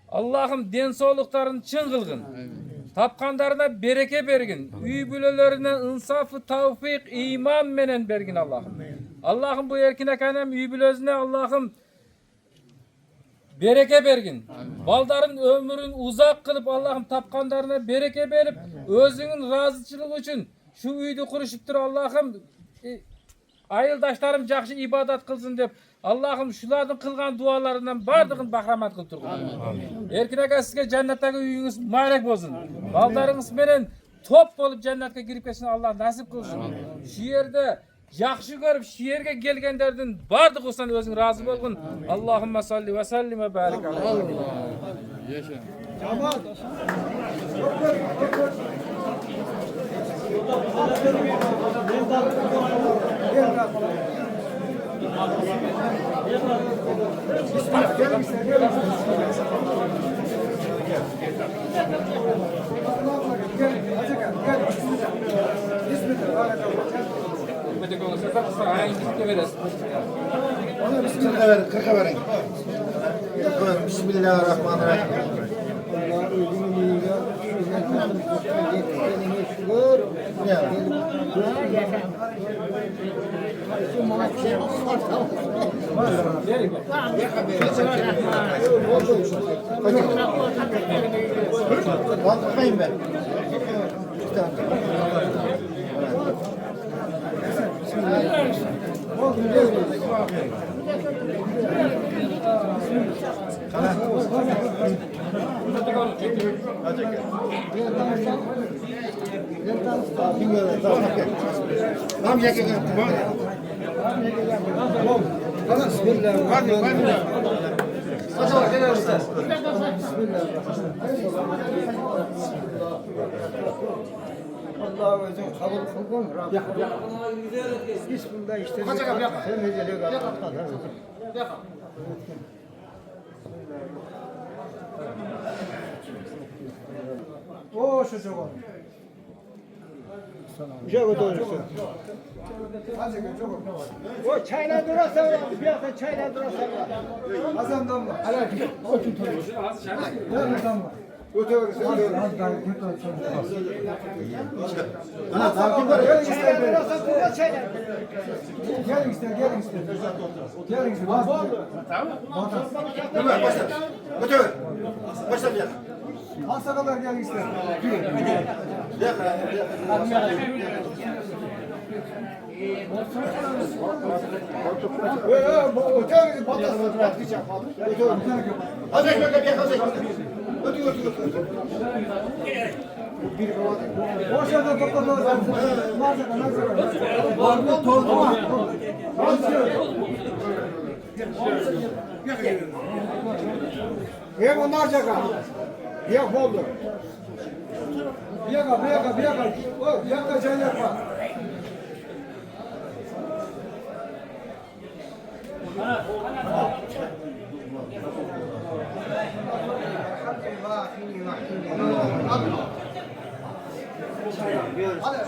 Allah'ım den soğluklarını çın kılgın. Tapkanlarına bereke bergin. Üy bülelerine insafı, tavfik, iman menen bergin Allah'ım. Allah'ım bu erkine kanem üy bülözüne Allah'ım bereke bergin. Baldarın ömrün uzak kılıp Allah'ım tapkanlarına bereke berip özünün razıçılığı için şu üydü kuruşuptur Allah'ım ayıldaşlarım jakşı ibadat kılsın dep Allah'ım şulardan kılgan dualarından bardığın bahramat kıl turgun. Erkin aka sizge cennetteki üyünüz mübarek olsun. Baldarınız menen top bolup cennetke girip ketsin Allah nasip kılsın. Şu yerde jakşı görüp şu yerge gelgenlerden bardık olsan özün razı bolgun. Allahümme salli ve sellim ve barik aleyhi. Yaşa. Cemaat. Bismillahirrahmanirrahim. Bakayım ben. Allah özün kabul kılgın. Bismillah işte. O şu çok. Çok doğrusu. O çayla durasa, bir hafta çayla durasa. Hasan damla. Hala ki. O tut. Ne damla? Ötürüsü. Ana takip var. Gelin ister durasa burada çayla. Gelin ister. Gelin ister. Tamam. Tamam. Başla. Ötür. Başla bir. Hasta kadar gelin ister. Boşadan topladılar. Hem onlar çaka. Yak oldu. Yaka. O yaka can yapma. Hadi.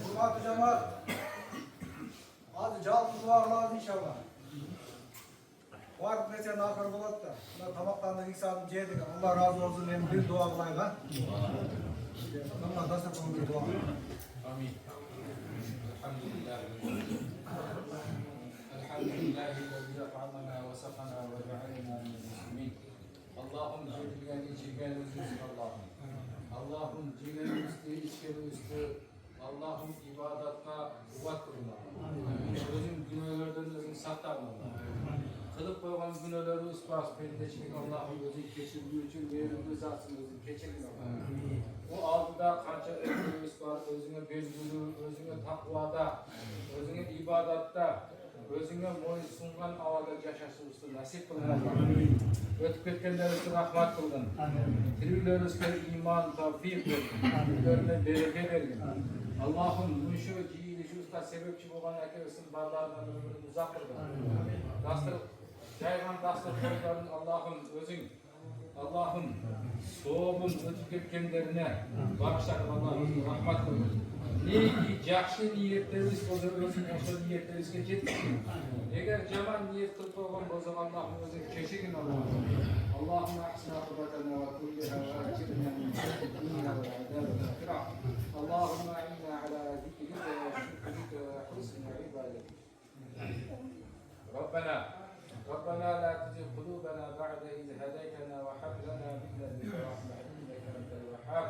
Hurmatlı cemaat, hadi canlı dualar inşallah. Var mesela nakar bulat da, buna tabaklarını insanı yedik. Allah razı olsun benim bir dua kılayla. Allah nasıl kılın bir dua. Amin. Elhamdülillah. Elhamdülillah. Elhamdülillah. Ve safana ve cealina minel muslimin. Allah'ım cebirgeni içirgeni üzülsün Allah'ım. Allah'ım ciğerimizde, içerimizde, Allah'ım ibadatta kuvvet kılın Allah'ım. Özün günahlardan özün saklanma Allah'ım. Kılıp koygan günahları ispas peydeşlik Allah'ım özün geçirdiği için verildiği zatsın özün geçirin Allah'ım. O aldıda kança ömrümüz var, özüne belgülü, özüne takvada, özüne ibadatta, özüne moyun sungan avada yaşasımızda nasip kılın Allah'ım. Ötüp ketkenler için rahmat kılın. Tiriklerimizde iman, tavfik verin. Tiriklerine bereke verin. Allah'ım müşü cihilişimizde sebepçi olan herkesin barlarından ömrünü uzak kılın. Dastır, caygan dastır koyların Allah'ım özün Allah'ım soğumun ötüp ketkenlerine bağışlarım Allah'ım rahmat kılın. Neyki yaxşı niyetlerimiz bolsa özün oşo niyetlerimizge жеткizsin. Eğer jaman niyet kılıp koygan bolsa Allah'ım özün keşigin Allah'ım. Allah'ım ahsin akıbatana ve kulliha ve acirna min dünya ve adabel ahireh. Allahümme inna ala zikrike ve şükrike ve husni ibadetik. ربنا لا تزغ قلوبنا بعد إذ هديتنا وهب لنا من لدنك رحمة إنك أنت الوهاب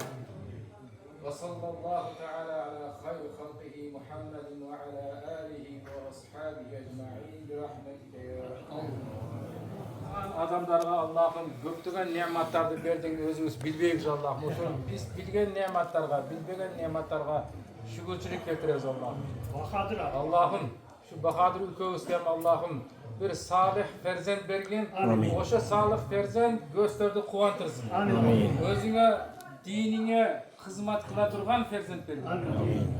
وصلى الله تعالى على خير خلقه محمد وعلى آله وأصحابه أجمعين برحمتك يا Adamlarga Allah'ım köptügen nimetlerdi berdin özümüz bilbeyik Allah'ım. Biz bilgen nimetlerga, bilbegen nimetlerga şükürçülük getiririz Allah'ım. Allah'ım şu Bahadır ülkemizden Allah'ım bir salih ferzent bergen. Oşa salih ferzent gösterdi kuvantırsın. Özüne dinine hizmet kıla durgan ferzent bergen.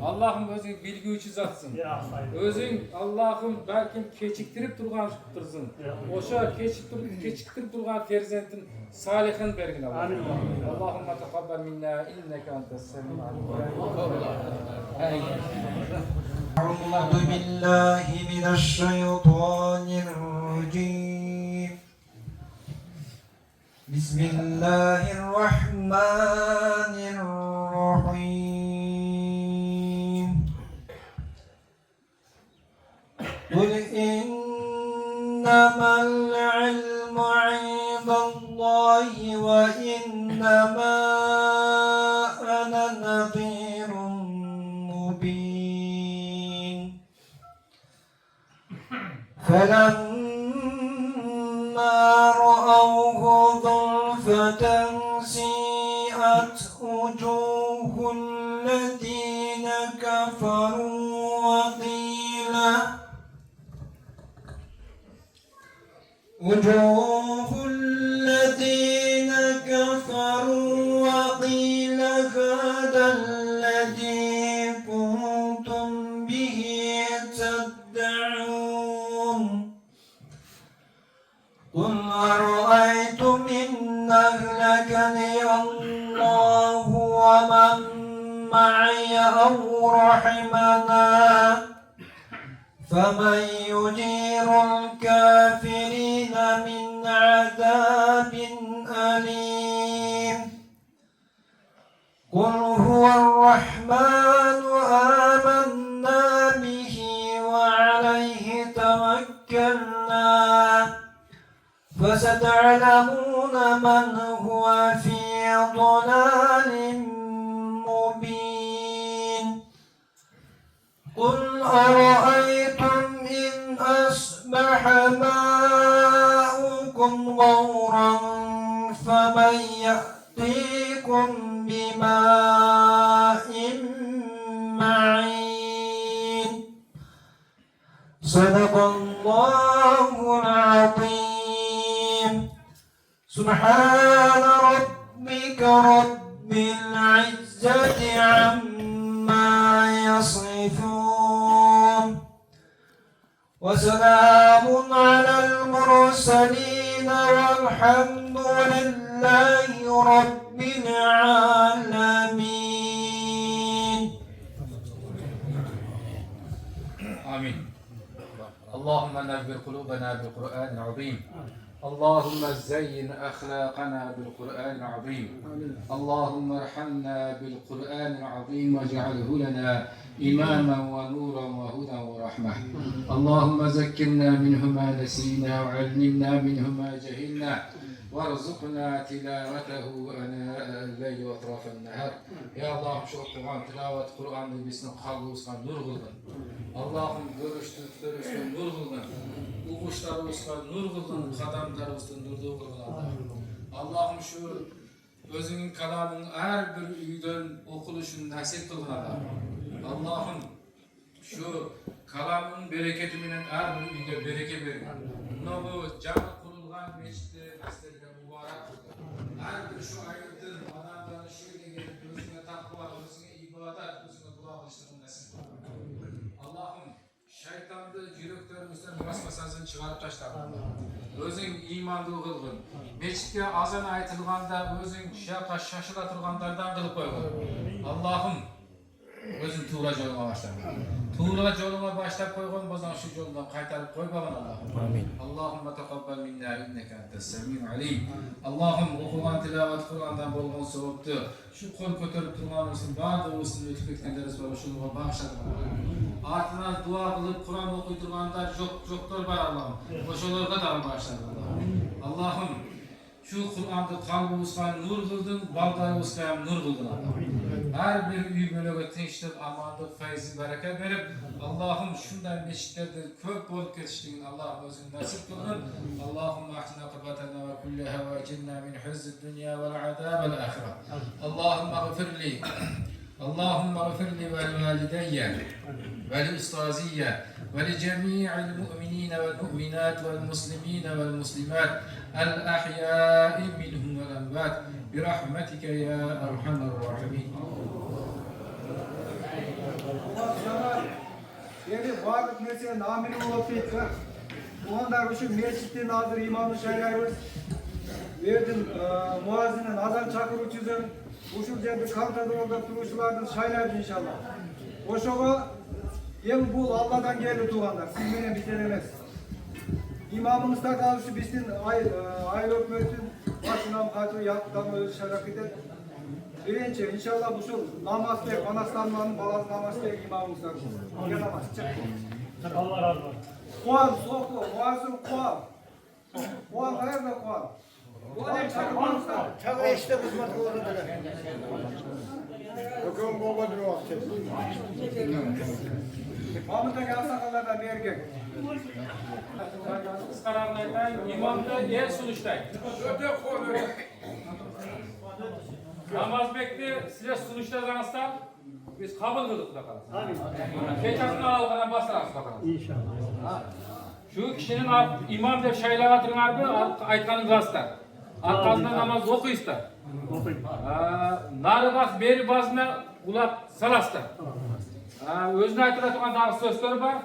Allah'ım özün bilgi üçü zatsın. Özün Allah'ım belki keçiktirip durgan şıktırsın. Oşa keçiktirip durgan ferzentin salihin bergen Allah'ım. Allahümme tekabbel minna inneke entes semî'ul alîm. أعوذ بالله من الشيطان الرجيم بسم الله الرحمن الرحيم قل إنما العلم عند الله وإنما أنا نذير مبين فلما رأوه ضلفة سيئت وجوه الذين كفروا وقيل هذا الذي كنتم به تدعون قل أرأيتم إن أهلكني الله ومن معي أو رحمنا فمن يجير الكافرين من عذاب أليم قل هو الرحمن آمنا به وعليه توكلنا فستعلمون من هو في ضلال مبين قل أرأيتم إن أصبح ماؤكم غورا فمن يأتيكم بماء معين صدق الله العظيم سبحان ربك رب العزة عما يصفون وسلام على المرسلين والحمد لله رب العالمين آمين. اللهم نبر قلوبنا بالقرآن العظيم. اللهم زين أخلاقنا بالقرآن العظيم. اللهم ارحمنا بالقرآن العظيم واجعله لنا إماما ونورا وهدى ورحمة. اللهم ذكرنا منه ما نسينا وعلمنا منه ما جهلنا وارزقنا تلاوته آناء الليل وأطراف النهار. يا الله şu Kur'an tilavet Kur'an'ı bizim kalbimizden nur kıldın. Allah'ım görüştürüşten nur kıldın. Uğuşlarımızdan nur kıldın. Kadamlarımızdan nur kıldın Allah'ım şu özünün kalamının her bir üyden okuluşunu nasip kıldın Allah'ım şu kalamın bereketinden her bir üyde bereket verin. Bu canı kurulgan meçhide mesleğine mübarek kıldı. Her bir şu ayırdın adamların şöyle gelip özüne takva, özüne ibadet, özüne dua kılıştığını nasip kıldı. Allah'ım şeytanı yüreklerimizden basmasazın çıkarıp taşladın. Özün imanlı kılgın. Meçitke azan aytılganda özün şaka şaşıla turganlardan kılıp koygun. Allah'ım özün tuğra joluna başla. Tuğra joluna başlap koygun bozan şu joldan kaytarıp koybagan Allah'ım. Amin. Allahümme tekabbel minna inneke entes semî'un alîm. Allah'ım okugan tilavet Kur'an'dan bolgon sobuptu. Şu kol kötörüp turganımızın bardığımızın ötüp etkenleriz var. Şunu bağışladım. Ardından dua kılıp Kur'an okuyturganlar joktor var Allah'ım. Oşolarga da bağışladım Allah'ım. Allah'ım şu Kur'an'da kalbimizga nur kıldın, baldarımızga ham nur kıldın Allah'ım. Her bir üy bölöge tinçlik, amanlık, feyzi, bereket verip Allah'ım şundan meçitlerde köp bolup ketiştiğin Allah'ım özün nasip kılın. Allah'ım ahsina kıbatana ve kulleha ve cinna min huzzid dünya vel azabel ahire. Allah'ım mağfirli. اللهم اغفر لي ولوالدي ولأستاذي ولجميع المؤمنين والمؤمنات والمسلمين والمسلمات الأحياء منهم والأموات برحمتك يا أرحم الراحمين. Beni varlık mesele namini olup bitti. Onlar için mescitten hazır imamı şaylarımız. Verdim muazzinin azan çakır uçuzun. Uşul жерде картада ордап турушулардын шайлайды иншалла. Ошого эң бул Алладан келип тургандар, сиз менен бизден эмес. Имамыбыз да калышы биздин айыл өкмөттүн башынан катуу яктан өз шарап кетет. Биринчи иншалла ушул намазбек Анастанманын баласы намазбек имамыбыздар. Ке намаз чык. Allah razı olsun. Kuan soku, muazzin kuan. Kuan kayerda kuan? Çağır işte hizmet kılırdı. Bugün baba duruyor. Mahmut'taki aksakallardan bir erkek. Kararlardan imamda yer sunuştay. Namazbek'te size sunuşta zanıstan biz kabul kıldık da kalın. Keçasını algıdan basarız bakalım. İnşallah. Şu kişinin imam dep şaylağa tırnardı aytkanın gazda. Arkasında namaz okuyustar. Narı bas, beri bazına kulak salastar. Özüne aytılatan dağ sözleri var.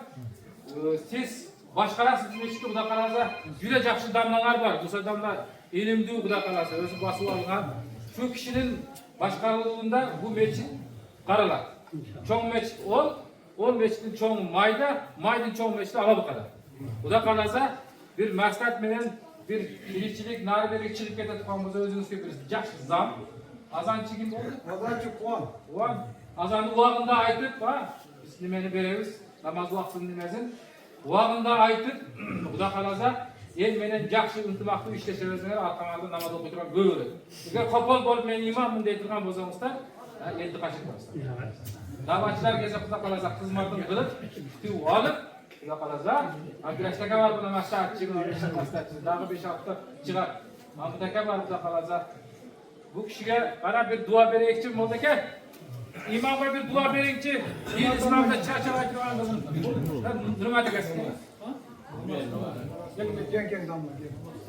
Siz başkarasınız meçhide Kuda kalasa, yüle jakşı damlalar var. Bu damlar elimdi Kuda kalasa, özü basıp algan. Şu kişinin başkarılığında bu meçhid karalar. Çoğun meçhid ol meçhidin çoğu mayda, maydın çoğu meçhidi Alabukada. Kuda kalasa bir maksat menen bir birikçilik, nari birikçilik etetkanımızda özünüzge bir jakşı zam. Azançı kim oldu? Azançı Kuan. Azanı uağında aytıp, biz nimeni beremiz, namaz vaktini nimezin. Uağında aytıp, Kuda kalasa, el menen jakşı ıntımaklı işleşevezler arkamazda namaz okuyturan böyle. Eğer kopol bolup men imamın deytirgan bolsаңыздар, eldi kaşıkmazlar. Davaçılar geze Kuda kalasa kızmatını kılıp, tüy alıp, Kuda kalasa, Abdülaştaka var buna maşaat çıkıyor, dağı 5 hafta çıkar. Abdülaştaka var Kuda kalasa. Bu kişiye bana bir dua bereyekçi mi oldu ki? İmama bir dua bereyekçi, iyi İslam'da çarşava etkilen kızın. Durmadı gelsin. Gel damla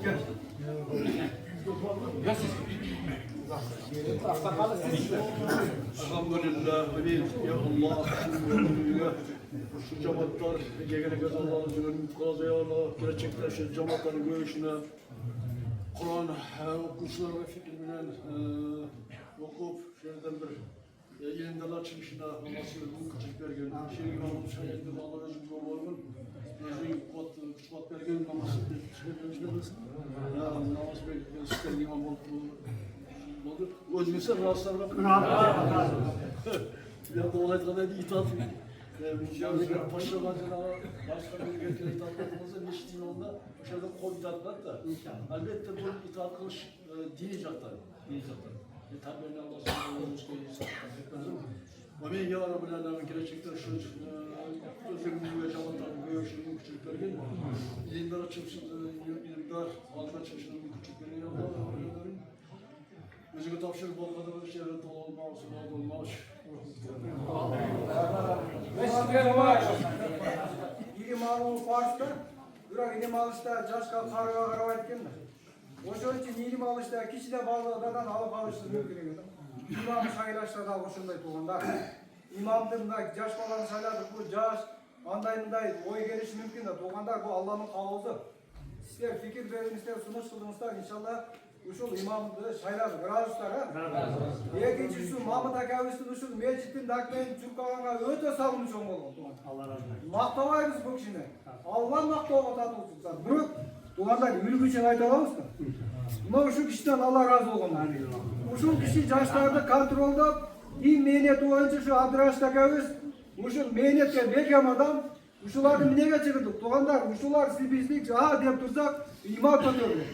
gel. Ya siz. Elhamdülillah, ya Allah, şu cemaatler, gegene göz Allah'ın zülünün kazaya Allah, gerçekten şu cemaatlerin görüşüne, Kur'an okursular ve fikrinden okup, şöyle bir ilimden açılışına, nasıl bu küçük bergen, şeyin almış, hayatında Allah'a özgür olmanın, özgür kuvat bergen, namazı özgürlemesin. Ya namaz bergen, sistem imam oldu. Özgürse rahatsızlar bırakın. Ya da olay kadar itaat. Paşa bacana başka bir ülkeye itaat etmezse neşitin onda dışarıda kol itaat var da. Elbette bu itaat kılış diyecekler. Tabi Allah subhanahu wa ta'ala. Ve ya Rabbil alemin gerçekten şu özgürlüğü ve cemaatlerin görüşünün küçükleri ilimler açılışın, ilimler altına açılışının küçükleri Allah'ın özüge tavşırıp olmadığı şeylerin dolu olmağı, sınavda olmağı. İlim alуу farz. Bırak ilim alışta jaşka karıga karabay etkenler. Oşon için ilim alışta kişi de baldadan alıp alıştı mümkün edi. İmam saylaşta da oşunday tuğunda. İmamdın da jaş balanı sayladık bu jaş andayınday oy geliş mümkün de tuğanlar bu Allah'ın kavuzu. sizler fikir verdiğinizler, sunuş kıldığınızlar inşallah uşul imamdı şaylar razıslar ha. Ekinçisi Mahmut Akavist'in uşul mecittin dakmen Türkağan'a öte salmış olmalı. Allah razı olsun. Maqtawayız bu kişini. Allah maqtawga tatılsın. Bırak tuğanlar ülgü için ayta alamız mı? Buna şu kişiden Allah razı olsun. Uşul kişi yaşlarda kontrolda iyi mehneti oyuncu şu Adiraş Takavist uşul mehnetke bekem adam uşulardı minege çıkırdık. Tuğanlar uşular siz bizlik aha deyip dursak ima tutuyorlar.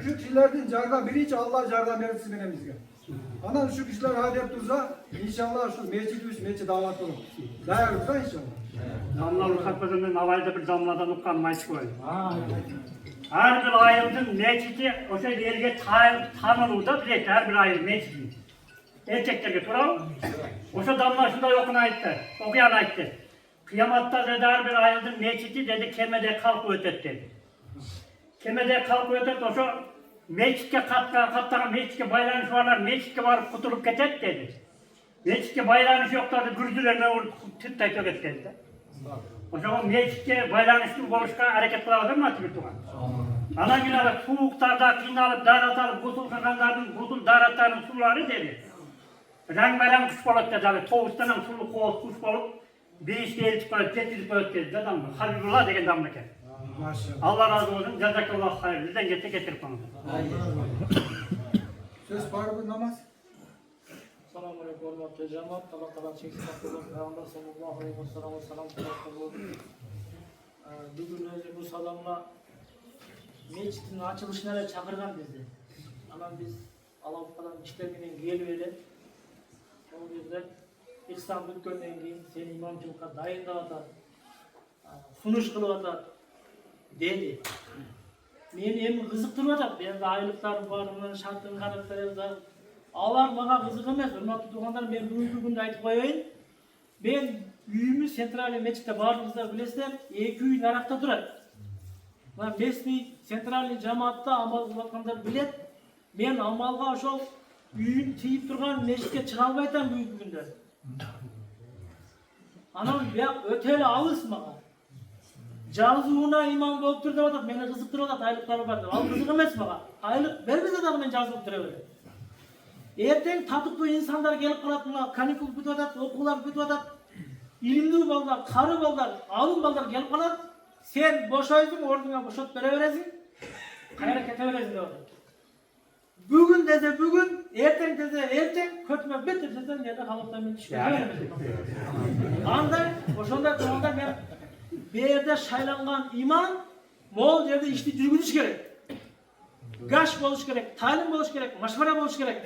Şu kişilerden jardan birinci Allah jardan versin benemizge. Ana şu kişiler ha deyip dursa inşallah şu mecid davat olur. Dayarırsa inşallah. Damla Urkatpazı'nın havayda bir damladan uqqan mayçı koydu. Her bir ayıldın mecidi o şey yerge tanılıda direkt her bir ayıl mecidi. Erkeklerge turalım. O şey damla şunda yokuna ayıttı. Okuyan ayıttı. Kıyamatta dedi her bir ayıldın mecidi dedi kemede kalk ötet dedi. Kemede kalk ötet o şey mecitke katlanan mecitke baylanış varlar mecitke varıp kutulup ketet dedi. Mecitke baylanış yoklardı gürdülerine tüttay töket dedi. O zaman mecitke baylanışlı konuşkan hareket kıladır mı atı bir tuğan? Ana günahı soğuklarda kıynalıp darat alıp gusul kakanlarının gusul daratlarının suları dedi. Rang kuş balık dedi. Toğustanın sulu koğuz kuş balık bir işte elçik balık, getirip balık dedi. Adam Habibullah degen damlake. Allah razı olsun. Cezakallah hayır. Bizden getirip onu. Söz var mı namaz? Selamun aleyküm hürmetli cemaat. Allah Teala çeksin hakkında Peygamber sallallahu aleyhi ve sellem ve selam kılıyor. Bugün bu salamla meclisin açılışına çağırgan bizi. Ama biz Allah'tan işlerinin geliveli. O yüzden İslam bütkönden keyin seni imamçılıkka dayındavatar, sunuş kılıvatar dedi. Meni emin kızıktırvatar. Ben de aylıklarım var, onların şartını karakterleri var. Ağlar bana kızık emas. Hürmetli tuğanlar ben bugünkü günde aytıp koyayım. Ben üyümüz Sentrali Meçit'te barımızda bilesizler, 2 üy narakta durar. Resmi Sentrali Cemaat'ta amal kılakanlar bilet. Ben amalga oşol üyün tiyip turgan meçitke çıkalmaytan bugünkü günde. Anam ya öteli alыс maga. Жазуына имам болып тұр деп атат, мені қызықтырып атат, айлықтары бар деп. Ал қызық емес маған. Айлық бермесе дағы мен жазылып тұра беремін. Ертең татықты инсандар келіп қалады, мына каникул бітіп атат, оқулар бітіп атат. Илимдүү балдар, кары балдар, алым балдар келіп қалады. Сен бошойсың, ордуңа бошотуп бере бересиң. Кайра кете бересиң деп атат. Бүгүн десе бүгүн, эртең десе эртең, көтүмө бетип десе жерде халыктан мен түшкөн берем. Андай, ошондой турганда мен Berde şaylangan imam, mol yerde işte жүргүзүш керек. Gaş болуш керек, talim болуш керек, maşvara болуш керек.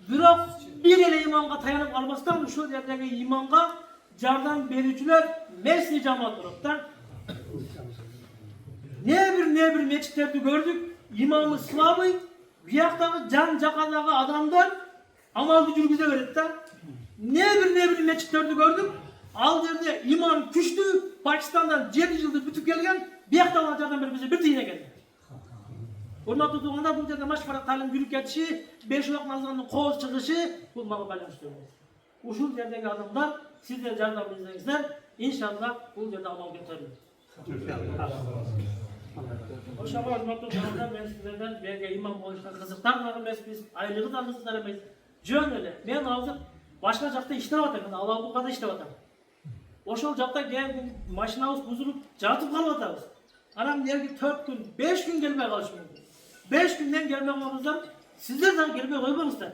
Бирок bir ele imamga tayanıp almasdan şu yerdeki imamga jardan berүүчүлөр mesli cemaat durupta. Ne bir meçitlerdi gördük, imamı slabый, biyaktagı can jakadagı adamlar amalды жүргүзө берет da. Ne bir meçitlerdi gördük. Al yerde imam küçtü, Pakistan'dan 7 yıldır bütüp gelgen, bir yakta olacaktan beri bize bir tiyine geldi. Hürmetli tuğanda bu yerde maşvara talim yürüp geçişi, 5 vakit nazarının koz çıkışı, bu malı baylanıştırıyor. Uşul yerdeki adamlar, sizler yardım edeceksizler, inşallah bu yerde amal götürür. O şaba hürmetli tuğanda ben sizlerden belki imam oluştan kızıktan biz aylığı da kızıklar emeyiz. Jön öyle, ben hazır başka jakta işlep atarım, Allah bu kadar işlep atarım. Oşol jakta geldim, maşinabız buzulup jatıp kalıp atabız. Anam dergi 4 gün, 5 gün gelmeye kalışım. 5 günden gelmeye kalışımızdan, sizler de gelmeye koymanızdan.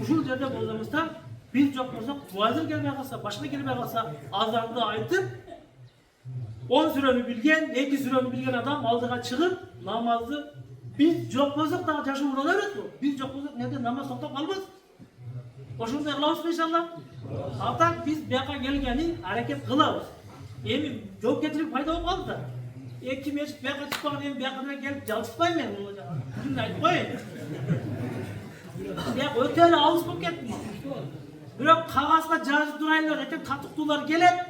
Uşul yerde bozduğumuzdan, biz çok olsak, muazir gelmeye kalsa, başına gelmeye kalsa, azarlığı aytıp, 10 süreni bilgen, 2 süreni bilgen adam aldığa çıkıp, namazı, biz çok olsak da yaşı vurulur evet bu. Biz çok olsak nerede namaz soktap kalmaz. Oşunda kılavuz inşallah. Hatta biz beyaka gelgeni hareket kılavuz. Emin çok getirip fayda olup kaldı da. Kim eşit beyaka çıkmadan emin beyakadına gelip jalışpayım ben bunu hocam. Bugün de ayıp koyun. Beyak öteli alış bulup ketmiş. Bırak kağızda жазып durayınlar, eten tatıktular gelip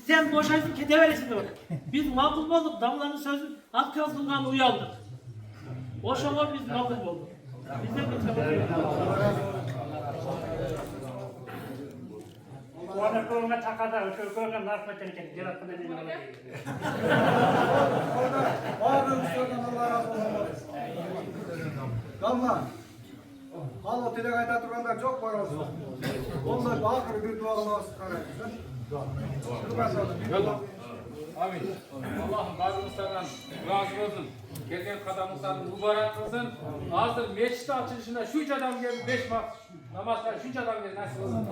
sen boşaysın kete veresin diyor. Biz makul olduk, damlanın sözün atkaz kılgan uyaldık. Oşama biz makul olduk. Bizden geçelim. Onu kılına takada, şu kılına narkotik eken, gelat bana değil. Bağırın üstlerden Allah razı olsun. Damla. Al o tele kayda turganlar çok var olsun. Onda ahır bir dua olması kararı. Amin. Allah'ım bazımızdan razı olsun. Gelgen kadamızdan mübarek kılsın. Hazır meçhit açılışında şunca adam geldi 5 namazlar şunca adam geldi nasıl olsun.